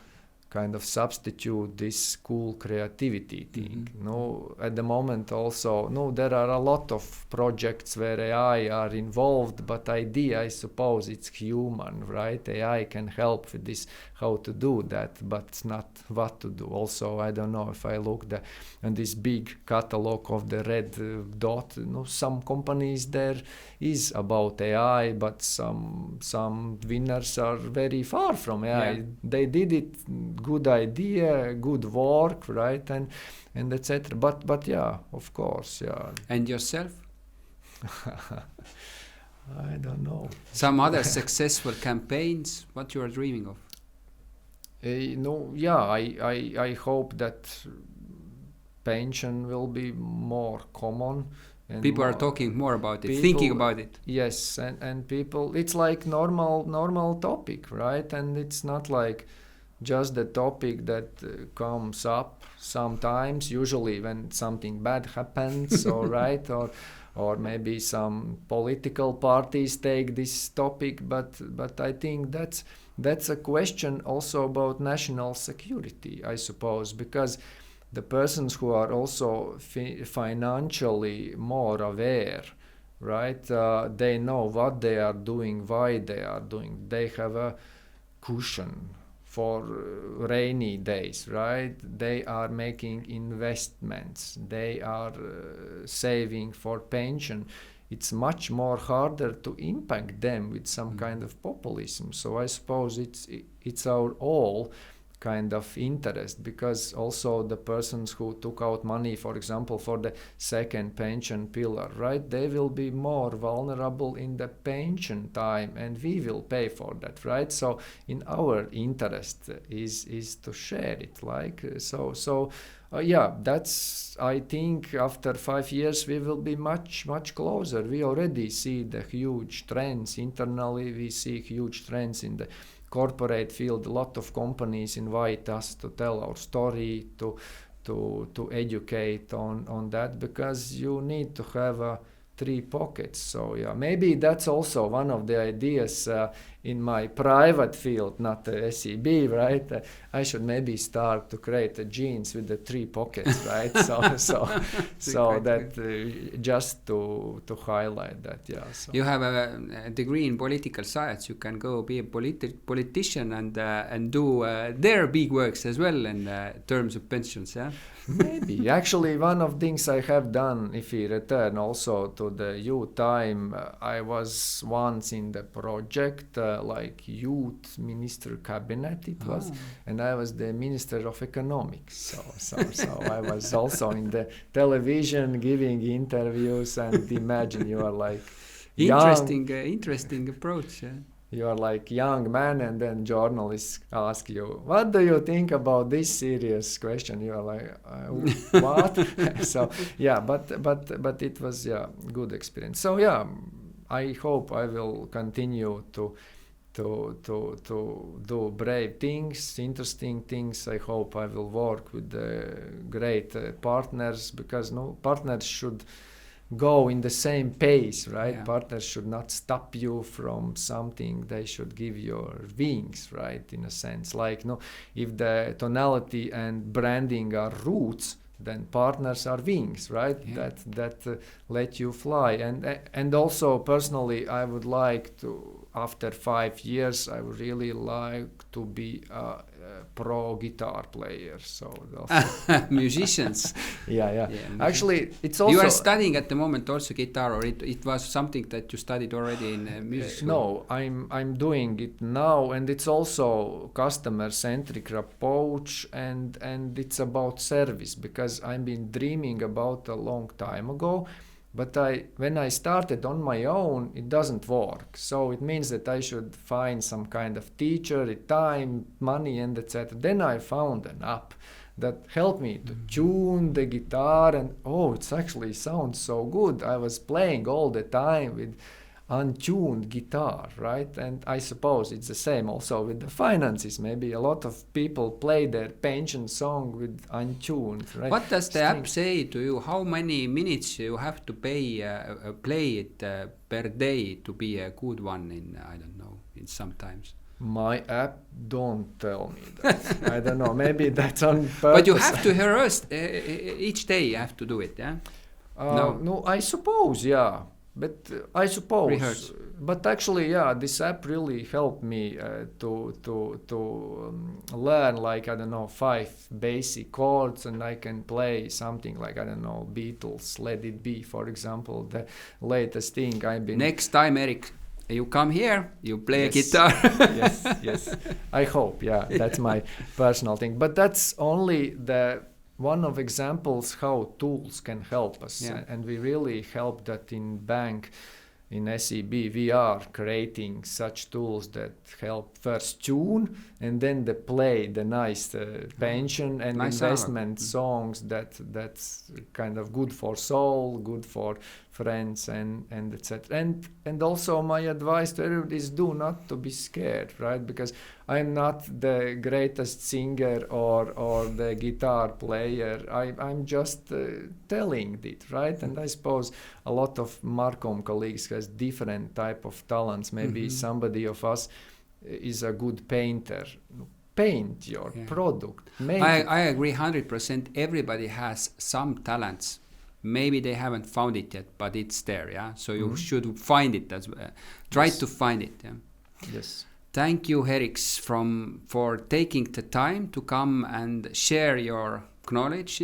kind of substitute this cool creativity thing. No, at the moment also, there are a lot of projects where AI are involved, but idea, I suppose, it's human, right? AI can help with this, how to do that, but not what to do. Also, I don't know, if I look and this big catalog of the red dot, some companies there is about AI, but some winners are very far from AI. Yeah. They did it, good idea, good work, right, and etc. But yeah, of course, yeah. And yourself? I don't know. Some other successful campaigns, what you are dreaming of? I hope that pension will be more common. And people are talking more about it, thinking about it. Yes, and people, it's like normal topic, right? And it's not like just the topic that comes up sometimes, usually when something bad happens, or right, or maybe some political parties take this topic, but I think that's a question also about national security, I suppose, because the persons who are also financially more aware, right, they know what they are doing, why they are doing. They have a cushion for rainy days, right? They are making investments. They are saving for pension. It's much more harder to impact them with some kind of populism. So I suppose it's our all kind of interest, because also the persons who took out money, for example, for the second pension pillar, right, they will be more vulnerable in the pension time, and we will pay for that, right? So in our interest is to share it, like that's, I think after 5 years we will be much closer. We already see the huge trends internally. We see huge trends in the corporate field. A lot of companies invite us to tell our story, to educate on that, because you need to have 3 pockets. So yeah, maybe that's also one of the ideas in my private field, not the SEB, right? I should maybe start to create the jeans with the 3 pockets, right? so that just to highlight that, yeah. So. You have a degree in political science. You can go be a politician and do their big works as well in terms of pensions, yeah? Maybe. Actually, one of the things I have done, if we return also to the youth time, I was once in the project, like youth minister cabinet it was, and I was the minister of economics. So I was also in the television giving interviews, and imagine you are like interesting approach. Yeah. You are like young man, and then journalists ask you, what do you think about this serious question? You are like, what? So yeah, but it was good experience. So yeah, I hope I will continue to do brave things, interesting things. I hope I will work with great partners, because partners should go in the same pace, right? Yeah. Partners should not stop you from something. They should give you wings, right? In a sense, like if the tonality and branding are roots, then partners are wings, right? Yeah. That let you fly. And also personally, I would like to after 5 years, I would really like to be a pro guitar player. So musicians. Yeah. Actually, it's also... You are studying at the moment also guitar, or it was something that you studied already in music school? No, I'm doing it now, and it's also customer-centric approach, and it's about service, because I've been dreaming about a long time ago. But when I started on my own, it doesn't work. So it means that I should find some kind of teacher, time, money, and etc. Then I found an app that helped me to tune the guitar, and it actually sounds so good. I was playing all the time with untuned guitar, right? And I suppose it's the same also with the finances. Maybe a lot of people play their pension song with untuned, right? What does the app say to you? How many minutes you have to play it per day to be a good one in, I don't know, in sometimes? My app don't tell me that. I don't know, maybe that's on purpose. But you have to rehearse each day, you have to do it, yeah? No, I suppose, yeah. But I suppose, rehearse. But actually, yeah, this app really helped me to learn, like, I don't know, 5 basic chords, and I can play something like, I don't know, Beatles, Let It Be, for example, the latest thing I've been... Next time, Eric, you come here, you play a guitar. Yes. I hope, yeah, that's my personal thing. But that's only one of examples how tools can help us, and we really help that in bank, in SEB. We are creating such tools that help first tune and then play the nice pension and nice investment songs that's kind of good for soul, good for friends, and etc. And also my advice to everybody is do not to be scared, right? Because I'm not the greatest singer or the guitar player. I'm just telling it, right? And I suppose a lot of Marcom colleagues has different type of talents. Maybe somebody of us is a good painter. Paint your product. I agree 100%. Everybody has some talents. Maybe they haven't found it yet, but it's there, yeah? So you should find it as well. Try to find it, yeah? Yes. Thank you, Eriks, for taking the time to come and share your knowledge,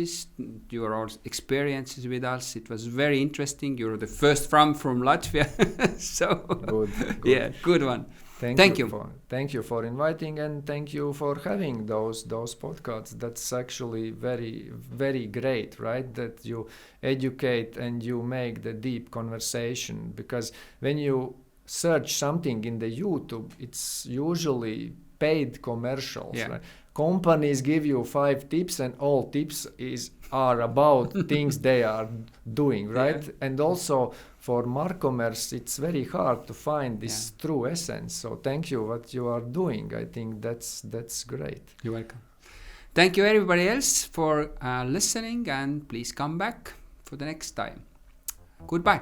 your experiences with us. It was very interesting. You're the first from Latvia. So good. Yeah, good one. Thank you. Thank you for inviting, and thank you for having those podcasts. That's actually very, very great, right? That you educate and you make the deep conversation, because when you search something in the YouTube, it's usually paid commercials, right? Companies give you 5 tips, and all tips are about things they are doing, right? Yeah. And also for Marcomers, it's very hard to find this true essence. So thank you what you are doing. I think that's great. You're welcome. Thank you everybody else for listening, and please come back for the next time. Goodbye.